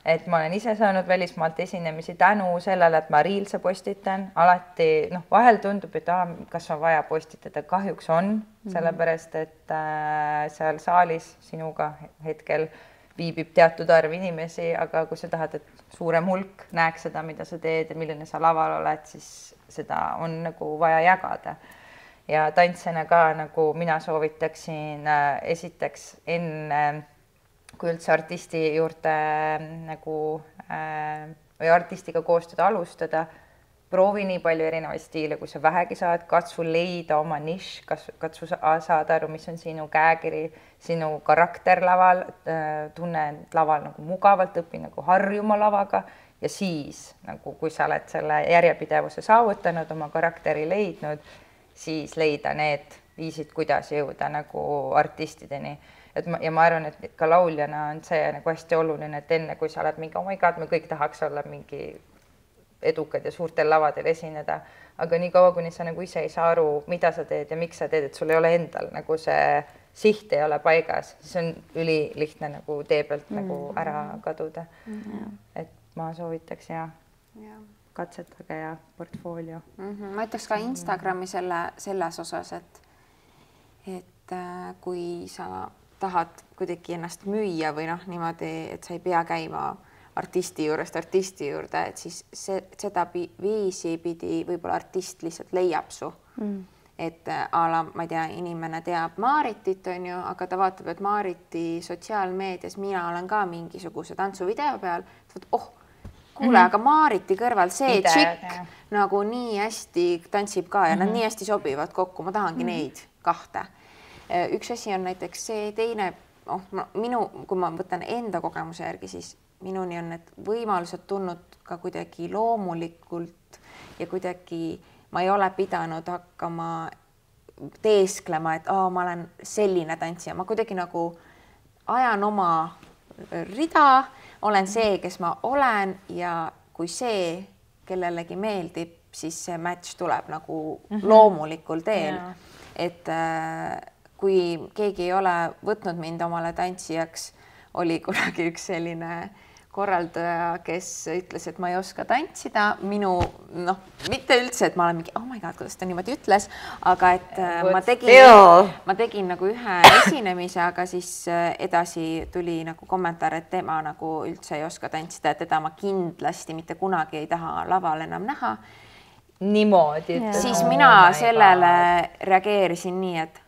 Et ma olen ise saanud välismaalt esinemisi tänu sellele, et ma Reelse postitan. Alati, vahel tundub, et kas on vaja postitada. Kahjuks on, sellepärast, et seal saalis sinuga hetkel viibib teatud arv inimesi, aga kui sa tahad, et suurem hulk näeks seda, mida sa teed ja milline sa laval oled, siis seda on nagu vaja jagada. Ja tantsena ka nagu mina soovitaksin esiteks enne, kui üldse artisti juurde nagu või artistiga koostööd alustada, proovi nii palju erinevaid stiile, kui sa vähegi saad, katsu leida oma nišš, katsu saada aru, mis on sinu käekiri, sinu karakter laval, tunne laval nagu mugavalt, õpi nagu harjuma lavaga ja siis, nagu kui sa oled selle järjepidevuse saavutanud, oma karakteri leidnud, siis leida need viisid, kuidas jõuda nagu artistideni. Ja ma arvan, et ka lauljana on see nagu hästi oluline, et enne kui sa oled mingi, oh my god, me kõik tahaks olla mingi edukad ja suurtel lavadel esineda, aga nii kaua, kuni sa nagu ise ei saa aru, mida sa teed ja miks sa teed, et sul ei ole endal nagu see siht ei ole paigas, siis on ülilihtne nagu tee pealt nagu ära kaduda. Et ma soovitaks katsetage ja portfoolio. Ma ütleks ka Instagrami selles osas, et kui sa tahad kuidagi ennast müüa või niimoodi, et sa ei pea käima artisti juurest artisti juurde, et siis seda viisi pidi võib-olla artist lihtsalt leiab su. Et ma ei tea, inimene teab Maaritit, on ju, aga ta vaatab, et Maariti sotsiaalmeedias mina olen ka mingisuguse tantsuvideo peal, kuule, aga Maariti kõrval see tšikk nagu nii hästi tantsib ka ja nad nii hästi sobivad kokku, ma tahangi neid kahte. Üks asi on näiteks see teine, kui ma võtan enda kogemuse järgi, siis minuni on need võimalused tulnud ka kuidagi loomulikult ja kuidagi ma ei ole pidanud hakkama teesklema, et ma olen selline tantsija. Ma kuidagi nagu ajan oma rida, olen see, kes ma olen ja kui see kellelegi meeldib, siis see match tuleb nagu loomulikul teel. Et kui keegi ei ole võtnud mind omale tantsijaks, oli kunagi üks selline korraldaja, kes ütles, et ma ei oska tantsida. Mitte üldse, et ma olen mingi, oh my god, kuidas ta niimoodi ütles, aga et ma tegin nagu ühe esinemise, aga siis edasi tuli nagu kommentaar, et tema nagu üldse ei oska tantsida, et teda ma kindlasti mitte kunagi ei taha laval enam näha. Niimoodi. Siis mina sellele reageerisin nii, et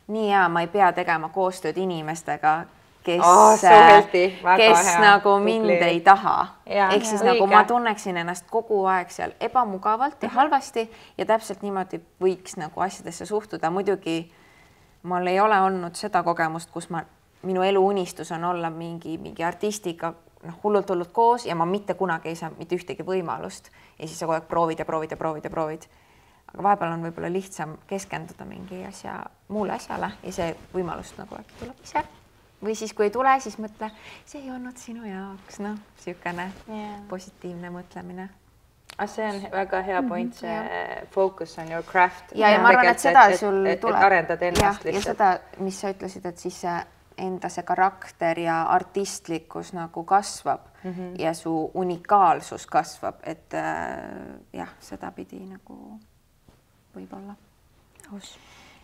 nii hea, ma ei pea tegema koostööd inimestega, kes nagu mind ei taha. Ehk siis nagu ma tunneksin ennast kogu aeg seal ebamugavalt ja halvasti ja täpselt niimoodi võiks nagu asjadesse suhtuda. Muidugi mul ei ole olnud seda kogemust, kus minu elu unistus on olla mingi artistiga hullult koos ja ma mitte kunagi ei saa mitte ühtegi võimalust. Ja siis sa kogu aeg proovid. Aga vahepeal on võib-olla lihtsam keskenduda mingi muule asjale ja see võimalust nagu äkki tuleb ise. Või siis, kui ei tule, siis mõtle, see ei olnud sinu jaoks, siukene positiivne mõtlemine. See on väga hea point, see focus on your craft. Ja ma arvan, et seda sul tuleb. Et arendad ennast lihtsalt. Ja seda, mis sa ütlesid, et siis enda see karakter ja artistlikkus nagu kasvab ja su unikaalsus kasvab, et seda pidi nagu võib-olla. aus.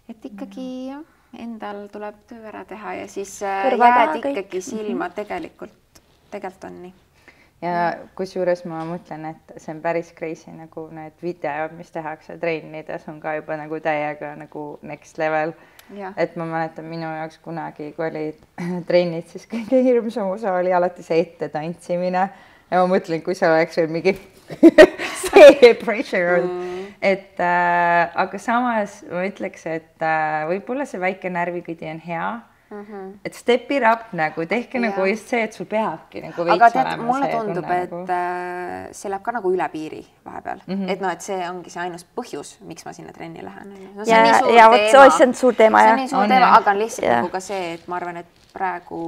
et ikkagi jah, endal tuleb töö ära teha ja siis Kõrvad jääd ära ikkagi silma tegelikult on nii. ja kusjuures ma mõtlen, et see on päris crazy, nagu need videod, mis tehakse trennides, on ka juba nagu täiega nagu next level. Et ma mäletan minu jaoks kunagi, kui olid trennid, siis kõige hirmsam osa oli alati see ette tantsimine ja ma mõtlen, kui see oleks veel mingi see pressure on. Et aga samas ma ütleks, et võib-olla see väike närvikõdi on hea. Et step it up nagu, tehke nagu just see, et sul peabki nagu veits aga tead, olema mulle see tundub, tunne et nagu... see läheb ka nagu üle piiri vahepeal. Et noh, et see ongi see ainus põhjus, miks ma sinna trenni lähen. No, ja vot, see on suur teema. See on nii suur teema, aga on lihtsalt nagu ka see, et ma arvan, et praegu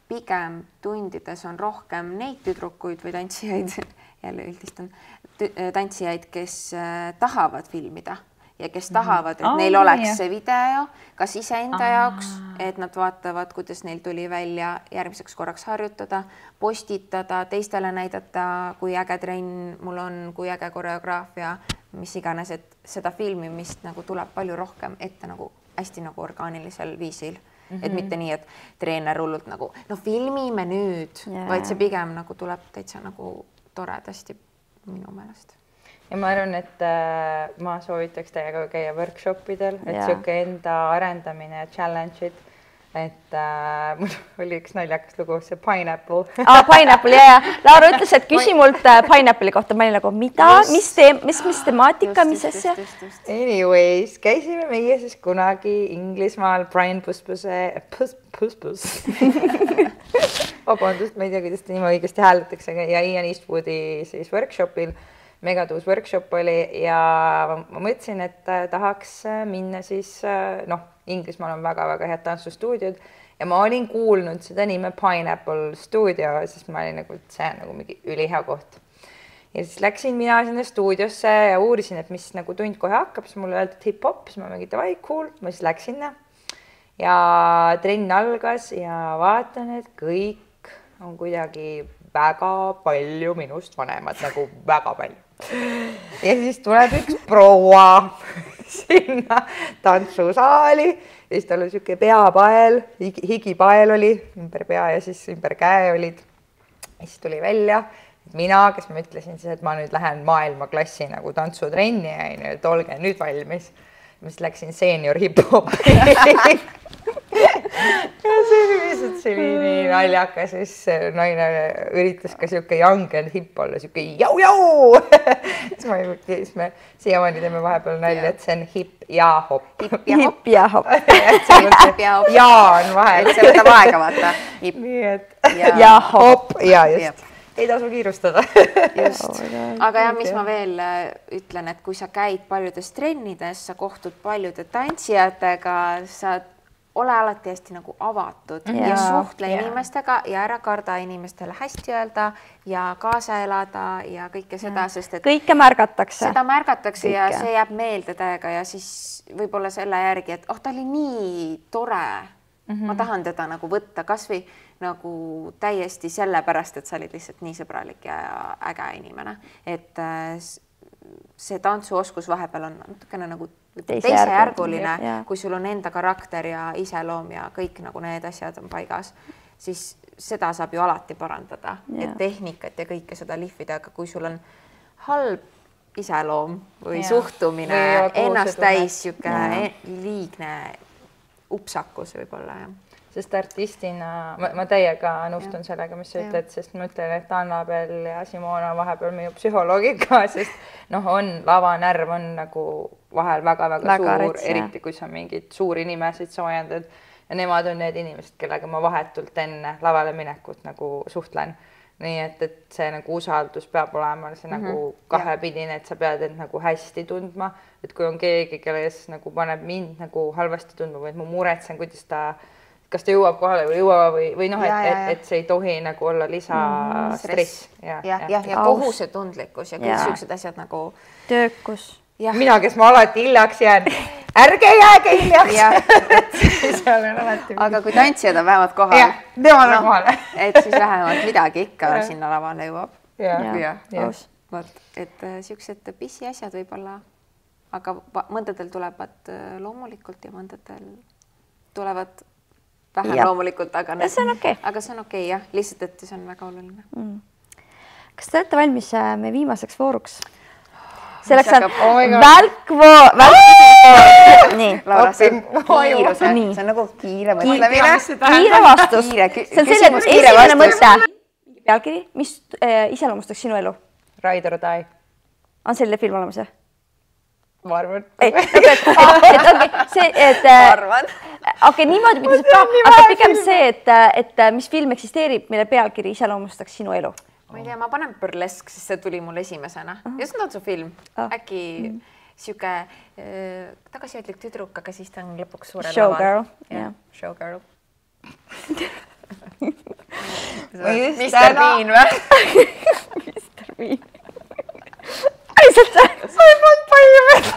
pigem tundides on rohkem neid tüdrukuid või tantsijaid, jälle üldistan, tantsijaid, kes tahavad filmida. Ja kes tahavad, et neil oleks see video, kas iseenda jaoks, et nad vaatavad, kuidas neil tuli välja järgmiseks korraks harjutada, postitada, teistele näidata, kui äge trenn mul on, kui äge koreograafia, mis iganes, et seda filmimist nagu tuleb palju rohkem ette nagu hästi nagu orgaanilisel viisil. Et mitte nii, et treener hullult nagu, no filmime nüüd, vaid see pigem nagu tuleb täitsa nagu toredasti minu meelest. Ja ma arvan, et ma soovitaks teiega käia workshopidel, et siuke enda arendamine ja challenge'id, et mul oli üks naljakas lugu, see Pineapple. Pineapple, ja. Laura ütles, et küsi mult Pineapple'i kohta, ma olin nagu, mida, mis temaatika, mis asja? Anyways, käisime meie siis kunagi Inglismaal Brian Puspuse, vabandust, ma ei tea, kuidas ta nime õigesti hääldatakse, ja Ian Eastwoodi siis workshopil. Megatuus workshop oli ja ma mõtlesin, et tahaks minna siis, noh, Inglismaal on väga-väga head tantsustuudiod ja ma olin kuulnud seda nime Pineapple Studio, sest ma olin nagu, et see on nagu mingi ülihea koht. Ja siis läksin mina sinna stuudiosse ja uurisin, et mis nagu tund kohe hakkab, siis mulle öeldi, et hip-hop, siis ma mingi davai, cool, ma siis läksin sinna ja trenn algas ja vaatan, et kõik on kuidagi väga palju minust vanemad, nagu väga palju. Ja siis tuleb üks proua sinna tantsusaali ja siis tal oli siuke peapael, higipael oli ümber pea ja siis ümber käe olid. Ja siis tuli välja, et mina, kes ma ütlesin siis, et ma nüüd lähen maailmaklassi nagu tantsutrenni ja et olge nüüd valmis. Ma siis läksin senior hip-hopi. Ja see oli nii naljaka, siis naine üritas ka siuke young and hip olla, siuke jau-jau! Siis me siiamaani teeme vahepeal nalja, et see on hip ja hopp. Hip ja hopp. Ja on vahel. Et see võtab aega, vaata. Nii et ja hopp. Ja just. Ei tasu kiirustada. Just. Aga jah, mis ma veel ütlen, et kui sa käid paljudes trennides, sa kohtud paljude tantsijatega, sa ole alati hästi nagu avatud ja suhtle inimestega ja ära karda inimestele hästi öelda ja kaasa elada ja kõike seda, sest et kõike märgatakse. Seda märgatakse ja see jääb meelde täiega ja siis võib-olla selle järgi, et ta oli nii tore. Ma tahan teda nagu võtta kasvõi nagu täiesti sellepärast, et sa olid lihtsalt nii sõbralik ja äge inimene. Et see tantsuoskus vahepeal on natukene nagu teisejärguline, kui sul on enda karakter ja iseloom ja kõik nagu need asjad on paigas, siis seda saab ju alati parandada, et tehnikat ja kõike seda lihvida, aga kui sul on halb iseloom või suhtumine, ennast täis liigne upsakus võib-olla, jah. Sest artistina, ma täiega nõustun sellega, mis sa ütled, sest ma ütlen, et Annabel ja Simona vahepeal minu psühholoogiga, sest on lavanärv on nagu vahel väga-väga suur, eriti kui sa mingid suuri nimesid soojendad ja nemad on need inimesed, kellega ma vahetult enne lavale minekut nagu suhtlen. Nii et see nagu usaldus peab olema see nagu kahepidine, et sa pead end nagu hästi tundma, et kui on keegi, kelles nagu paneb mind nagu halvasti tundma või et ma muretsen, kuidas kas ta jõuab kohale või jõua või noh, et see ei tohi nagu olla lisastress. Ja kohusetundlikkus ja kõik sellised asjad nagu töökus. Mina, kes ma alati hiljaks jään, ärge jääge hiljaks. Aga kui tantsijad on vähemalt kohal, et siis vähemalt midagi ikka sinna lavale jõuab. Et sellised pisiasjad võib-olla aga mõndadel tulevad loomulikult ja mõndadel tulevad vähem loomulikult, aga see on okei. Aga see on okei, jah, lihtsalt, et see on väga oluline. Kas te olete valmis meie viimaseks vooruks? Selleks on välkvoor. Nii. Laura, see on kiiruse. See on nagu kiire mõtlemine. Kiire vastus. See on selline esimene mõte. Pealkiri, mis iseloomustaks sinu elu? Ride or Die. On selline film olemas, jah? Ma arvan. Okei, niimoodi pidi see aga pigem see, et mis film eksisteerib, mille pealkiri iseloomustaks sinu elu. Ma ei tea, ma panen Burlesque, sest see tuli mul esimesena. Ja see on tantsufilm. Äkki siuke tagasihoidlik tüdruk, aga siis ta on lõpuks suure Showgirl. Showgirl. Mr. Bean või? Mr. Bean. Sa ei pannud palju mõelda.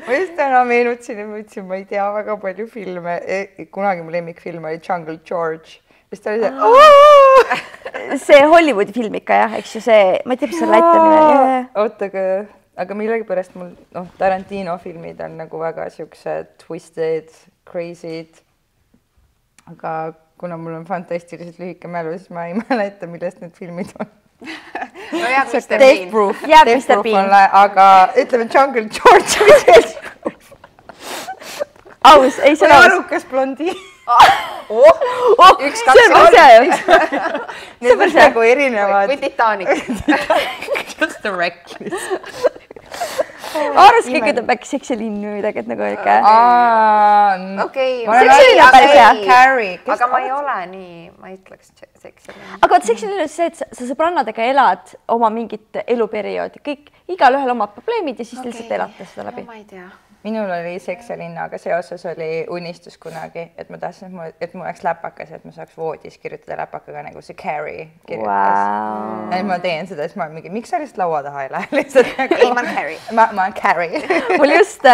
Ma just täna meenutasin ja ma ütlesin, ma ei tea väga palju filme. Kunagi mu lemmikfilm oli Jungle George. Siis ta oli see... See Hollywoodi film ikka, jah, eks ju see... Ma ei tea, mis see laite nime. Oota, aga millegipärast mul... Tarantino filmid on nagu väga siuksed twisted, crazy'd. Aga kuna mul on fantastiliselt lühike mälu, siis ma ei mäleta, millest need filmid on. No jääb Mr. Bean. Jääb Mr. Bean. Aga ütleme Jungle George, mis veel? Aus, ei see aus. Arukas blondi. Üks, kaks, Need on nagu erinevad. Või Titanic. Just the reckless. Arvas kõik ütleb äkki seksilinn või midagi, et nagu ikka. Okei. Seksilinn on päris hea. Carrie. Aga ma ei ole nii, ma ei ütleks seksilinn. Aga seksilinn on see, et sa sõbrannadega elad oma mingit eluperioodi. Kõik, igalühel omad probleemid ja siis lihtsalt elate seda läbi. Ma ei tea. Minul oli seksalinnaga seoses oli unistus kunagi, et ma tahtsin, et mul oleks läpakas, et ma saaks voodis kirjutada läpakaga nagu see Carrie kirjutas. Ja ma teen seda, siis ma olen mingi, miks sa lihtsalt laua taha ei lähe lihtsalt? Ei, ma olen Carrie. Ma olen Carrie. Mul just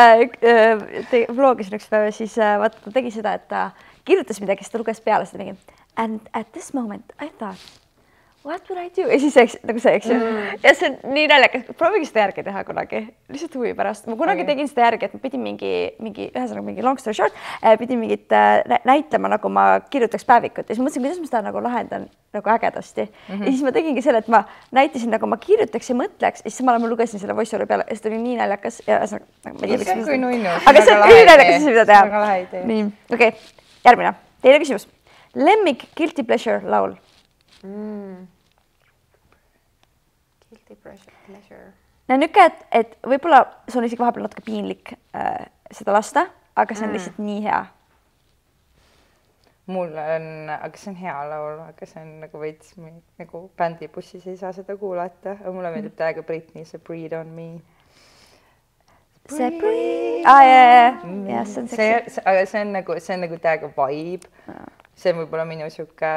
vlogisin üks päev ja siis vaata, ta tegi seda, et ta kirjutas midagi, siis ta luges peale seda mingi. And at this moment I thought, what would I do? Ja siis nagu see, eks ju. Ja see on nii naljakas. Proovige seda järgi teha kunagi. Lihtsalt huvi pärast. Ma kunagi tegin seda järgi, et ma pidin ühesõnaga mingi long story short, pidin mingit näitama, nagu ma kirjutaks päevikut. Ja siis mõtlesin, kuidas ma seda nagu lahendan nagu ägedasti. Ja siis ma tegingi selle, et ma näitasin, nagu ma kirjutaks ja mõtleks. Ja siis samal ma lugesin selle voice-overi peale ja see oli nii naljakas. Ja aga see on nii naljakas, mida teha. Nii, okei. Järgmine. Teine küsimus. Lemmik guilty pleasure laul. Guilty pleasure. Näen niuke, et võib-olla see on isegi vahepeal natuke piinlik seda lasta, aga see on lihtsalt nii hea. Mul on, aga see on hea laul, aga see on nagu veits nagu bändibussis ei saa seda kuulata. Mulle meeldib täiega Britney, see Breathe on Me. See Breathe. Ja, see on nagu täiega vibe. See on võib-olla minu siuke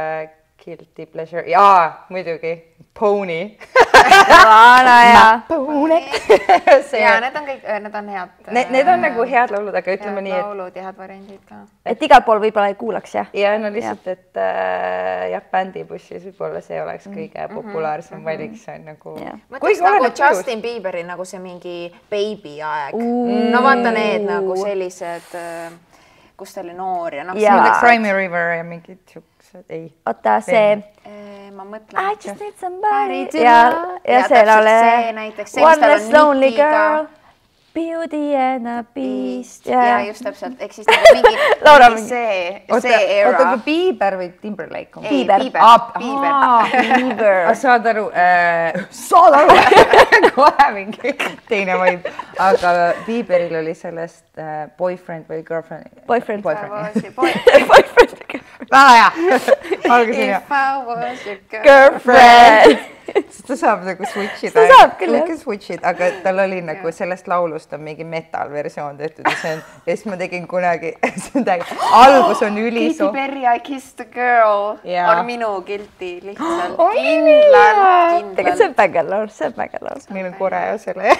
guilty pleasure. Jaa, muidugi. Pony. Pony. Ja, need on kõik, need on head. Need on nagu head laulud, aga ütleme nii, et... laulud ja head variandid ka. Et igal pool võib-olla ei kuulaks, jah? Ja, no lihtsalt, et jah, bändibussis võib-olla see oleks kõige populaarsem valik. See on nagu... Mõtleks nagu Justin Bieberi nagu see mingi baby aeg. No vaata need nagu sellised, kus ta oli noor ja noh. Crimey River ja mingid siuksed, ei. Oota, see... Ma mõtlen. I just need somebody to love. Ja see laule. See näiteks. One less lonely girl. Beauty and a beast. Ja just täpselt. Ehk siis mingi see era. Oota, kui Bieber või Timberlake on? Bieber. Saad aru? Kohe mingi teine vaib. Aga Bieberil oli sellest boyfriend või girlfriend? Boyfriend. Väga hea. Algasin hea. If I was your girlfriend. Sest ta saab nagu switchida. Ta saab küll, jah. Aga tal oli nagu sellest laulust on mingi metal versioon tehtud. Ja siis ma tegin kunagi, algus on üliso. Katy Perry, I kissed a girl on minu guilty lihtsalt. Kindlalt. See on pägelaul, Meil on Korea selle.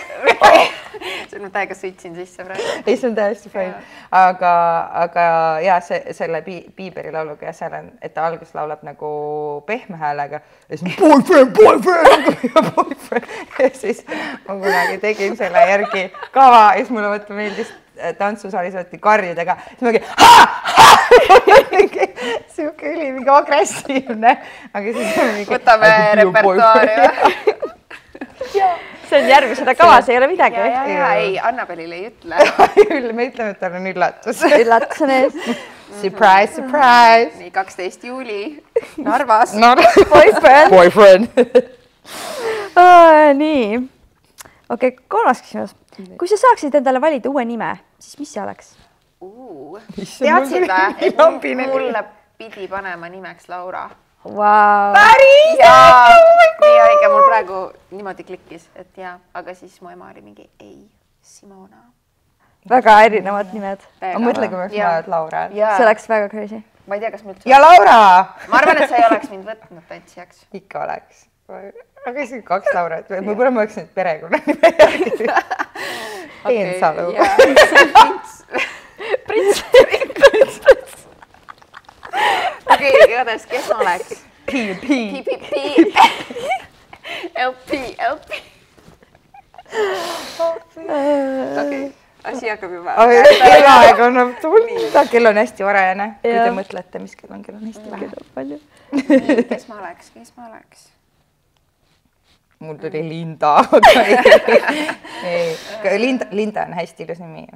See on täiega switchin sisse praegu. Ei, see on täiesti fine. Aga ja selle Bieberi lauluga ja seal on, et ta alguses laulab nagu pehme häälega. Ja siis boyfriend. boyfriend. Ja siis ma kunagi tegin selle järgi kava ja siis mulle võtta meeldis tantsusaalis võeti karjudega. Siis ma siuke oli mingi agressiivne. Aga siis võtame repertuaari. See on järgmisena kavas, ei ole midagi. Ei, Annabelile ei ütle. Me ütleme, et tal on üllatus. Üllatus on ees. Surprise, surprise. Nii, 12 juuli Narvas. Boyfriend. Nii. Okei, kolmas küsimus. Kui sa saaksid endale valida uue nime, siis mis see oleks? Teadsid või, et mulle pidi panema nimeks Laura? Wow. Päris! Nii õige, mul praegu niimoodi klikkis, et jaa, aga siis mu ema oli mingi ei, Simona. Väga erinevad nimed. Mõtle, kui me oled Laura. See oleks väga crazy. Ma ei tea, kas mul... Ja Laura! Ma arvan, et sa ei oleks mind võtnud tantsijaks. Ikka oleks. Aga siis 2 Laurat. Võib-olla ma oleks nüüd perekonna nime järgi. Eensalu. Prints. Okei, igatahes, kes ma oleks? P. LP. Okei, asi hakkab juba. Kellaaeg on tunda, kell on hästi varajane. Kui te mõtlete, mis kell on hästi vähe. Kes ma oleks? Mul tuli Linda. Linda on hästi ilus nimi.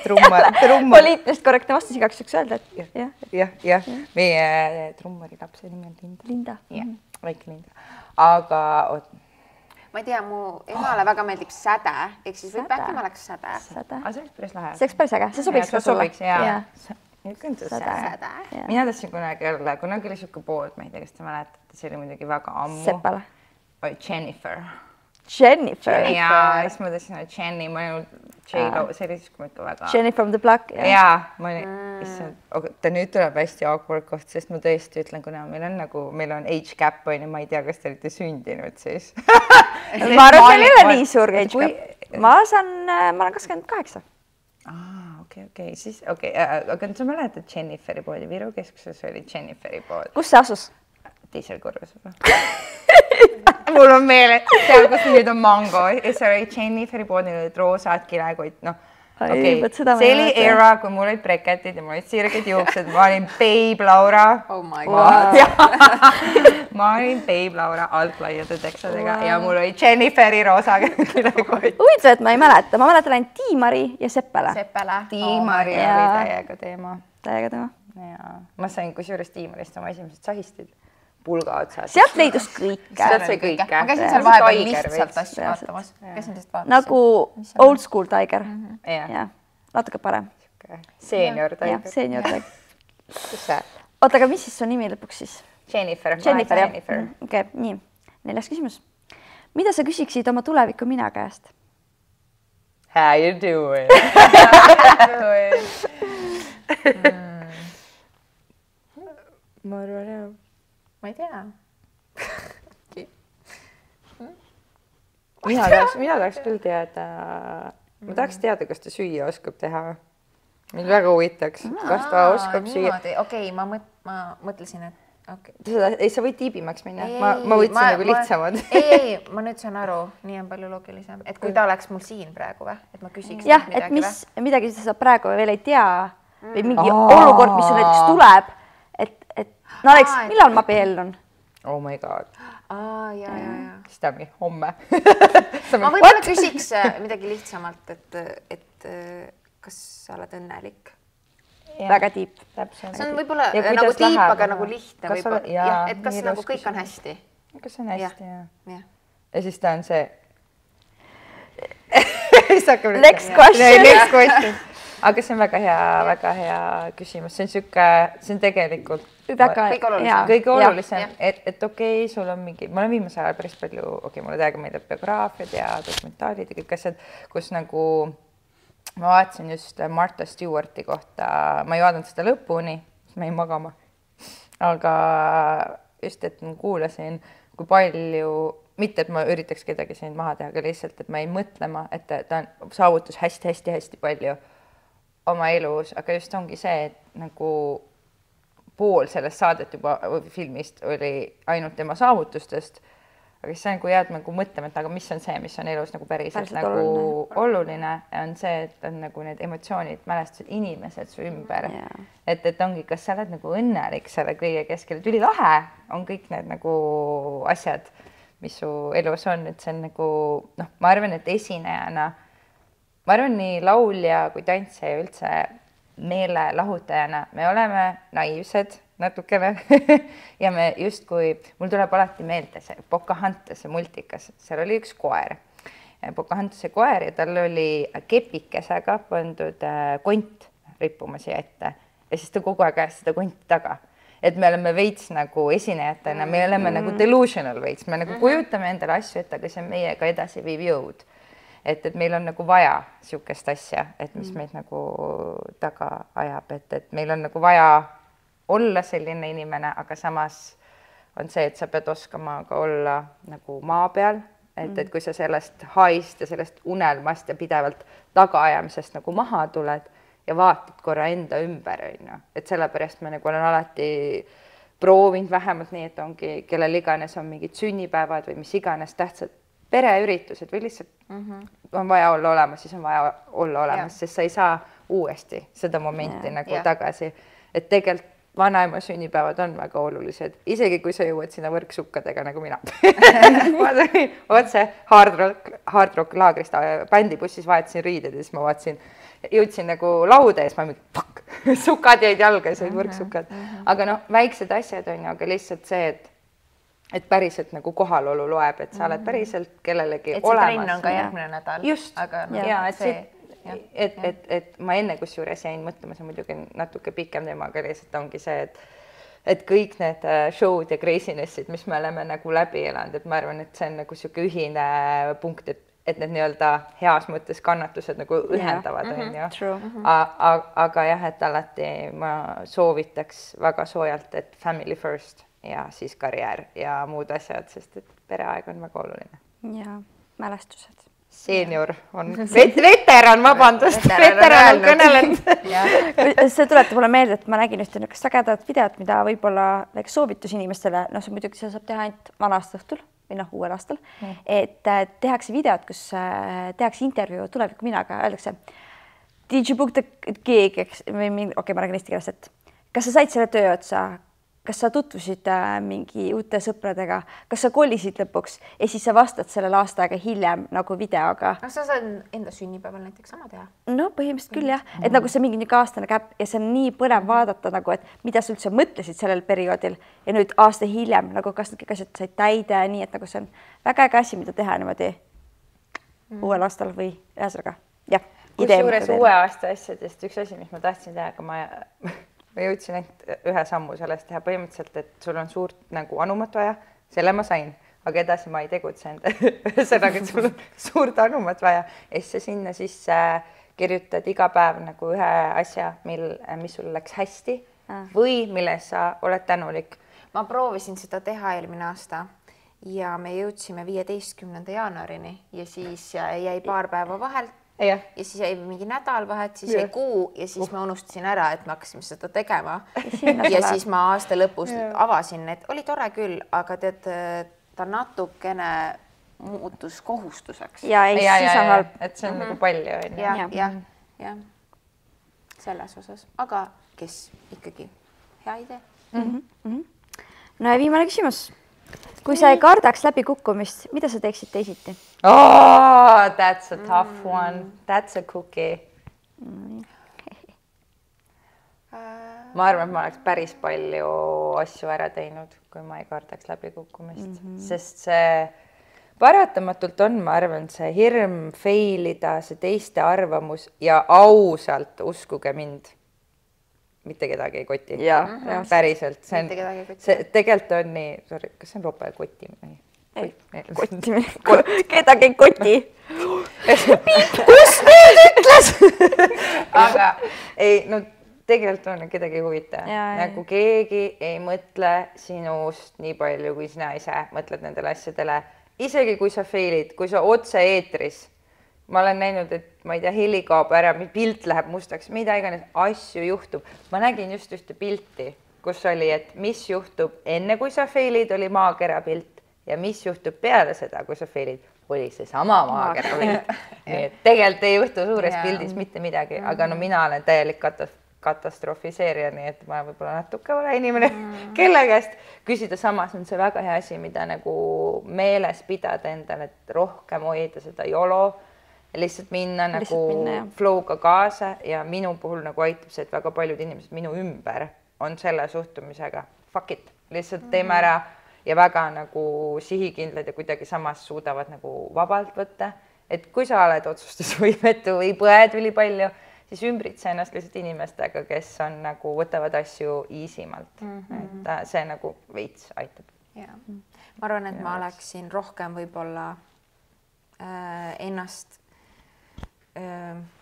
Trummar. Poliitilist korrektne vastus igaks üks öelda, et jah. Meie trummari lapse nimi on Linda. Jah, väike Linda. Aga ma ei tea, mu emale väga meeldib säde, ehk siis võib äkki ma oleks säde. see oleks päris lahe. See oleks päris äge, see sobiks ka sulle. Säde. Mina tahtsin kunagi oli siuke pood, ma ei tea, kas te mäletate, see oli muidugi väga ammu. Seppale. Jennifer. Ja, siis ma tahtsin Jenny, ma olin J-Lo, see oli siis, kui ma ikka väga... Jenny from the block. Jaa, ma olin, ta nüüd tuleb hästi awkward koht, sest ma tõesti ütlen, kuna meil on age gap, ma ei tea, kas te olite sündinud siis. Ma arvan, et meil ei ole nii suur age gap. Ma olen 28. Okei, siis aga sa mäletad Jenniferi poodi, Viru keskuses oli Jenniferi pood. Kus see asus? Teisel korrusel. Mul on meeled, seal, kus nüüd on Mango ja see oli Jenniferi poodil olid roosad kilekott, see oli era, kui mul olid breketid ja mul olid sirged juuksed, ma olin Babe Laura. Oh my god. Ma olin Babe Laura altlaiade teksadega ja mul oli Jenniferi roosa kilekott. Huvitav, et ma ei mäleta, ma mäletan ainult Tiimari ja Seppele. Tiimari oli täiega teema. Ma sain kusjuures Tiimarist oma esimesed sahistid. Pulga otsad. Sealt leidus kõike. Sealt sai kõike. Ma käisin seal vahepeal lihtsalt asju vaatamas. Käisin teist vaatamas. Nagu old school Tiger. Natuke parem. Senior Tiger. Senior Tiger. Kus see? Oota, aga mis siis su nimi lõpuks siis? Jennifer. Okei, nii. 4. küsimus. Mida sa küsiksid oma tuleviku mina käest? How you doing? Ma arvan, jah. Ma ei tea. Mina tahaks küll teada, ma tahaks teada, kas ta süüa oskab teha. Mind väga huvitaks, kas ta oskab süüa. Okei, ma mõtlesin, et Ei, sa võid tiibimaks minna. Ma võtsin nagu lihtsamad. Ei, ma nüüd saan aru, nii on palju loogilisem. Et kui ta oleks mul siin praegu või? Et ma küsiks jah, et midagi sa praegu veel ei tea või mingi olukord, mis sul näiteks tuleb. No Alex, millal ma abiellun? Oh my god. Jaa. Siis ta ongi homme. Ma võib-olla küsiks midagi lihtsamalt, et kas sa oled õnnelik? Väga tiip. See on võib-olla nagu tiip, aga nagu lihtne võib-olla. Et kas nagu kõik on hästi? Kas on hästi, jah. Ja siis ta on see... Next question. Aga see on väga hea küsimus. See on tegelikult kõige olulisem, et okei, sul on mingi, ma olen viimase ajal päris palju, mulle täiega meeldib biograafiad ja dokumentaalid ja kõik asjad, kus nagu ma vaatasin just Martha Stewarti kohta, ma ei vaadanud seda lõpuni, ma jäin magama, aga just, et ma kuulasin, kui palju, mitte, et ma üritaks kedagi siin maha teha, aga lihtsalt, et ma jäin mõtlema, et ta saavutus hästi palju oma elus, aga just ongi see, et nagu pool sellest saadet juba filmist oli ainult tema saavutustest, aga siis nagu jääd nagu mõtlema, et aga mis on see, mis on elus nagu päriselt nagu oluline, on see, et on nagu need emotsioonid, mälestused, inimesed su ümber. Et ongi, kas sa oled nagu õnnelik selle kõige keskel, et ülilahe on kõik need nagu asjad, mis su elus on, et see on nagu, noh, ma arvan, et esinejana, ma arvan, nii laulja kui tantsija ja üldse meelelahutajana me oleme naiivsed natukene ja me justkui, mul tuleb alati meelde see Pocahontas multikas, seal oli üks koer, Pocahontas koer ja tal oli kepikesega pandud kont rippuma siia ette ja siis ta kogu aeg ajas seda konti taga. Et me oleme veits nagu esinejatena, me oleme nagu delusional veits, me nagu kujutame endale asju, et aga see on meiega edasi viiv jõud. Et meil on nagu vaja siukest asja, et mis meid nagu taga ajab, et meil on nagu vaja olla selline inimene, aga samas on see, et sa pead oskama ka olla nagu maa peal, et kui sa sellest haist ja sellest unelmast ja pidevalt tagaajamisest nagu maha tuled ja vaatad korra enda ümber, et sellepärast ma nagu olen alati proovinud vähemalt nii, et ongi kellel iganes on mingid sünnipäevad või mis iganes tähtsad pereüritused või lihtsalt on vaja olla olemas, siis on vaja olla olemas, sest sa ei saa uuesti seda momenti nagu tagasi, et tegelikult vanaema sünnipäevad on väga olulised, isegi kui sa jõuad sinna võrksukkadega nagu mina. Ma tulin otse Hard Rock laagrist bändibussis, vahetasin riided ja siis ma vaatasin, jõudsin nagu lauda ja siis ma mingi fuck, sukad jäid jalga ja said võrksukad. Aga noh, väiksed asjad on ju, aga lihtsalt see, et päriselt nagu kohalolu loeb, et sa oled päriselt kellelegi olemas. Et see trenn on ka järgmine nädal. Just, ja et ma enne kusjuures jäin mõtlema, see muidugi natuke pikem teema, aga lihtsalt ongi see, et kõik need show'd ja crazinessid, mis me oleme nagu läbi elanud, et ma arvan, et see on nagu siuke ühine punkt, et need nii-öelda heas mõttes kannatused nagu ühendavad, on ju. Aga jah, et alati ma soovitaks väga soojalt, et family first ja siis karjäär ja muud asjad, sest et pereaeg on väga oluline. Ja mälestused. Senior on veteran, vabandust, veteran on kõnelenud. See tuletab mulle meelde, et ma nägin ühte niisugust sagedat videot, mida võib-olla soovitus inimestele, noh, see muidugi seda saab teha ainult vanast õhtul või noh, uuel aastal, et tehakse videot, kus tehakse intervjuu tuleviku minaga, öeldakse, did you book the gig, või okei, ma räägin eesti keeles, et kas sa said selle töö otsa? Kas sa tutvusid mingi uute sõpradega, kas sa kolisid lõpuks ja siis sa vastad sellel aasta aega hiljem nagu videoga. No sa saad enda sünnipäeval näiteks sama teha. No põhimõtteliselt küll jah, et nagu see mingi nii aastane käpp ja see on nii põnev vaadata nagu, et mida sa üldse mõtlesid sellel perioodil ja nüüd aasta hiljem nagu kas need kõik asjad said täide, nii et nagu see on väga äge asi, mida teha niimoodi uuel aastal või ühesõnaga, jah. Kusjuures uue aasta asjadest üks asi, mis ma tahtsin teha, aga ma jõudsin ainult ühe sammu sellest teha põhimõtteliselt, et sul on suurt nagu anumat vaja, selle ma sain, aga edasi ma ei tegutsenud. Ühesõnaga, et sul on suurt anumat vaja ja siis sa sinna sisse kirjutad iga päev nagu ühe asja, mis sul läks hästi või milles sa oled tänulik. Ma proovisin seda teha eelmine aasta ja me jõudsime 15. jaanuarini ja siis jäi paar päeva vahelt. Ja siis jäi mingi nädal vahet, siis jäi kuu ja siis ma unustasin ära, et me hakkasime seda tegema. Ja siis ma aasta lõpus avasin, et oli tore küll, aga tead, ta natukene muutus kohustuseks. Ja halb. Et see on nagu palju. Ja, selles osas. Aga kes ikkagi hea idee? No ja viimane küsimus. Kui sa ei kardaks läbi kukkumist, mida sa teeksid teisiti? Oh, that's a tough one. That's a cookie. Ma arvan, et ma oleks päris palju asju ära teinud, kui ma ei kardaks läbi kukkumist. Sest see paratamatult on, ma arvan, see hirm failida, see teiste arvamus ja ausalt uskuge mind. Mitte kedagi ei koti. Päriselt. See tegelikult on nii, kas see on ropa ja kotimine? Kotimine. Kedagi ei koti. Kus nüüd ütles? Aga ei, no tegelikult on kedagi ei huvita. Nagu keegi ei mõtle sinust nii palju, kui sina ise mõtled nendele asjadele. Isegi kui sa failid, kui sa otse eetris, ma olen näinud, et ma ei tea, heli kaob ära, pilt läheb mustaks, mida iganes asju juhtub. Ma nägin just ühte pilti, kus oli, et mis juhtub enne, kui sa failid, oli maakera pilt ja mis juhtub peale seda, kui sa fail'id, oli see sama maakera võit. Nii et tegelikult ei juhtu suures pildis mitte midagi, aga no mina olen täielik katastrofiseerija, nii et ma võib-olla natuke vale inimene, kelle käest küsida. Samas on see väga hea asi, mida nagu meeles pidada endale, et rohkem hoida seda YOLO, lihtsalt minna flow'ga kaasa ja minu puhul nagu aitab see, et väga paljud inimesed minu ümber on selle suhtumisega fuck it, lihtsalt teeme ära ja väga nagu sihikindlad ja kuidagi samas suudavad nagu vabalt võtta, et kui sa oled otsustusvõimetu või põed ülipalju, siis ümbritse ennast lihtsalt inimestega, kes on nagu võtavad asju easimalt, et see nagu veits aitab. Ma arvan, et ma oleksin rohkem võib-olla ennast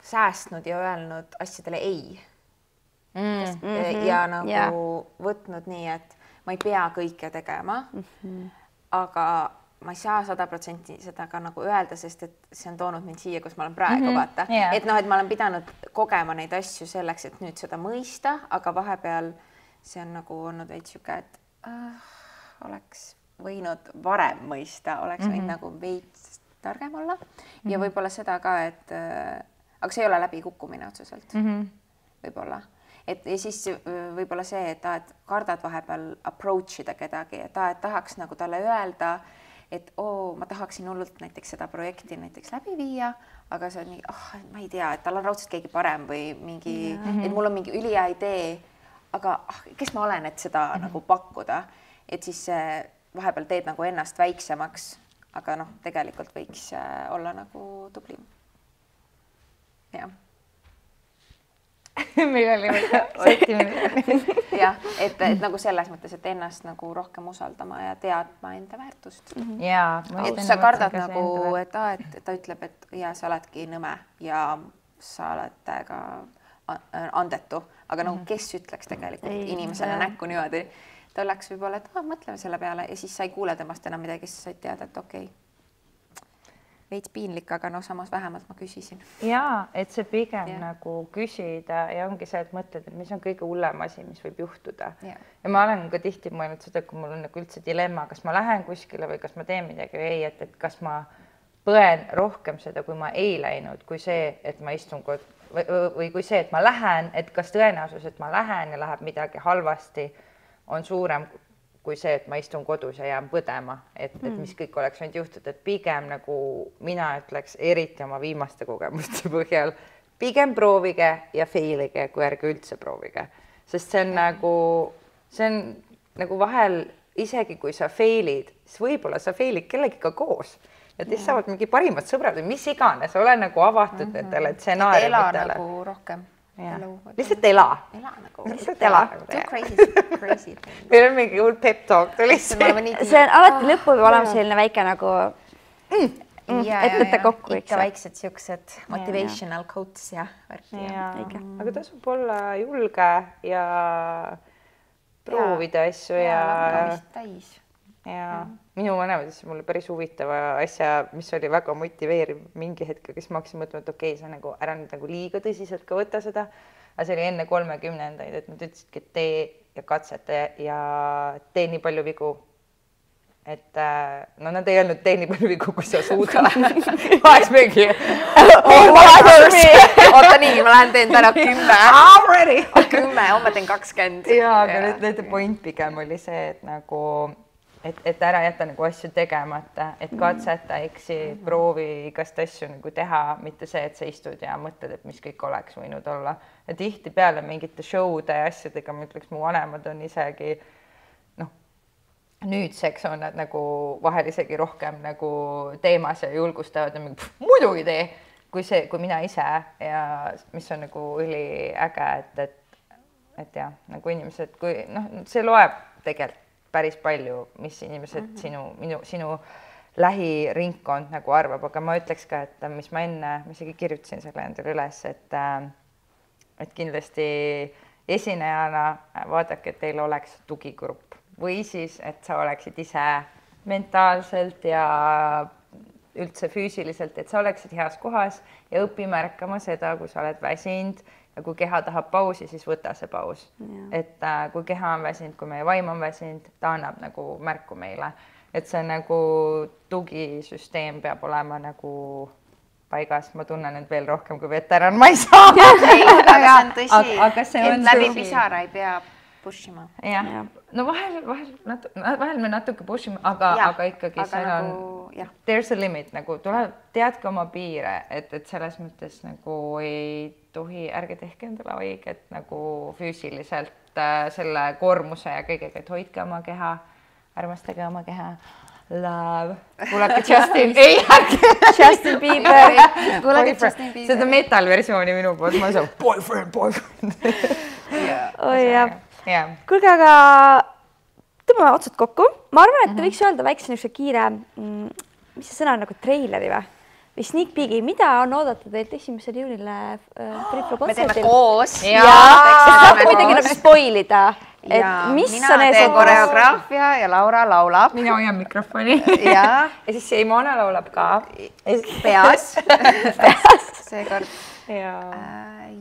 säästnud ja öelnud asjadele ei. Ja nagu võtnud nii, et ma ei pea kõike tegema, aga ma ei saa 100% seda ka nagu öelda, sest et see on toonud mind siia, kus ma olen praegu, vaata. Et noh, et ma olen pidanud kogema neid asju selleks, et nüüd seda mõista, aga vahepeal see on nagu olnud veits siuke, et oleks võinud varem mõista, oleks võinud nagu veits targem olla ja võib-olla seda ka, et aga see ei ole läbi kukkumine otseselt, võib-olla. Et ja siis võib-olla see, et kardad vahepeal approach ida kedagi, et tahaks nagu talle öelda, et ma tahaksin hullult näiteks seda projekti näiteks läbi viia, aga see on nii, ma ei tea, et tal on raudselt keegi parem või mingi, et mul on mingi ülihea idee, aga kes ma olen, et seda nagu pakkuda, et siis vahepeal teed nagu ennast väiksemaks, aga noh, tegelikult võiks olla nagu tublim. Jah. Meil oli settimine. Jah, et nagu selles mõttes, et ennast nagu rohkem usaldama ja teadma enda väärtust. Et sa kardad nagu, et ta ütleb, et sa oledki nõme ja sa oled täiega andetu, aga nagu kes ütleks tegelikult inimesele näkku niimoodi, ta oleks võib-olla, et mõtleme selle peale ja siis sa ei kuule temast enam midagi, siis said teada, et okei. Veits piinlik, aga samas vähemalt ma küsisin. Jaa, et see pigem nagu küsida ja ongi see, et mõtled, et mis on kõige hullem asi, mis võib juhtuda. Ja ma olen ka tihti mõelnud seda, kui mul on nagu üldse dilemma, kas ma lähen kuskile või kas ma teen midagi või ei, et kas ma põen rohkem seda, kui ma ei läinud, kui see, et ma istun või kui see, et ma lähen, et kas tõenäosus, et ma lähen ja läheb midagi halvasti, on suurem kui see, et ma istun kodus ja jään põdema, et mis kõik oleks võinud juhtuda, et pigem nagu mina ütleks eriti oma viimaste kogemuste põhjal, pigem proovige ja failige, kui ärge üldse proovige. Sest see on nagu vahel, isegi kui sa failid, siis võib-olla sa failid kellegiga koos. Ja teist saavad mingi parimad sõbrad või mis iganes, ole nagu avatud nendele stsenaariumitele. Ela nagu rohkem. Lihtsalt ela. Lihtsalt ela. Too crazy. Meil on mingi hull pep talk. See on alati lõppu või olema selline väike nagu et võtta kokku. Ikka väiksed siuksed motivational quotes ja värki. Aga tasub olla julge ja proovida asju ja täis. Ja minu vanemad ütlesid mulle päris huvitava asja, mis oli väga motiveeriv mingi hetk, kes ma hakkasin mõtlema, et okei, sa nagu ära nüüd nagu liiga tõsiselt ka võtta seda, aga see oli enne 30-ndaid, et nad ütlesidki, et tee ja katseta ja tee nii palju vigu. Et no nad ei öelnud, tee nii palju vigu, kui sa suuda. Oleks mingi oota nii, ma lähen teen täna 10. I'm ready. 10, homme teen 20. Jaa, aga nende point pigem oli see, et nagu et ära jätta nagu asju tegemata, et katseta, eksi, proovi igast asju nagu teha, mitte see, et sa istud ja mõtled, et mis kõik oleks võinud olla. Ja tihti peale mingite show'de ja asjadega, ma ütleks, mu vanemad on isegi, nüüdseks on nad nagu vahel isegi rohkem nagu teemas ja julgustavad ja mingi muidugi tee, kui mina ise ja mis on nagu üliäge, et jah, nagu inimesed, kui see loeb tegelikult päris palju, mis inimesed sinu lähiringkond nagu arvab, aga ma ütleks ka, et mis ma isegi kirjutasin selle endale üles, et kindlasti esinejana vaadake, et teil oleks tugigrupp või siis, et sa oleksid ise mentaalselt ja üldse füüsiliselt, et sa oleksid heas kohas ja õpi märkama seda, kui sa oled väsinud. Ja kui keha tahab pausi, siis võta see paus. Et kui keha on väsinud, kui meie vaim on väsinud, ta annab nagu märku meile. et see nagu tugisüsteem peab olema nagu paigas, ma tunnen end veel rohkem kui veteran, ma ei saa. Ei, aga see on tõsi, aga see on et läbi tõsi. pisara ei pea push ima. Jah, no vahel me natuke push ime, aga ikkagi see nagu, on, there's a limit, nagu tuleb, teadke oma piire, et selles mõttes nagu ei tohi, ärge tehke endale haiget nagu füüsiliselt selle koormuse ja kõigega, et hoidke oma keha, armastage oma keha. Love. Kuulake Justin. Ei, Justin Bieber. Kuulake Justin Bieber. Seda metal-versiooni minu poolt, ma olen boyfriend. Oi jah. Kuulge, aga tõmbame otsad kokku. Ma arvan, et võiks öelda väikse niisuguse kiire, mis see sõna on nagu treileri või sneak peeki, mida on oodata teilt 1. juunile Free Flow me teeme kontsertil? koos. Saab kuidagi nagu spoilida, et mis mina on ees teen koreograafia ja Laura laulab. Mina hoian mikrofoni. Ja siis Simona laulab ka. Peas. Seekord.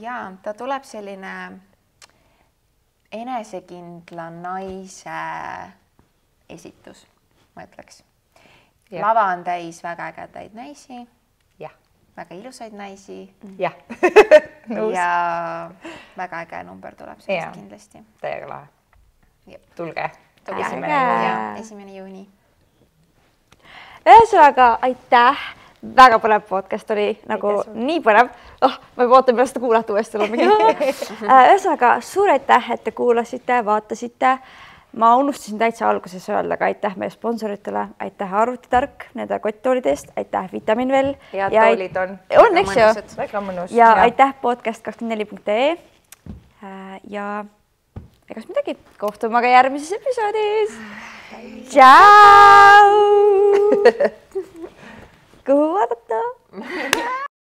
Ja ta tuleb selline enesekindla naise esitus, ma ütleks. Lava on täis väga ägedaid naisi. Väga ilusaid naisi. Jah. Ja väga äge number tuleb sellest kindlasti. Täiega lahe. Tulge. 1. juuni. Ühesõnaga, aitäh. Väga põnev podcast oli, nagu nii põnev. Ma ootan pärast kuulata uuesti. Ühesõnaga, suur aitäh, et te kuulasite, vaatasite. Ma unustasin täitsa alguses öelda, aga aitäh meie sponsoritele, aitäh Arvutitark nende kotttoolide eest, aitäh Vitaminvel. Head toolid on. On, eks ju? Väga mõnus. Ja aitäh podcast24.ee. Ja egas midagi, kohtume aga järgmises episoodis. Tšau! Kuhu vaadata?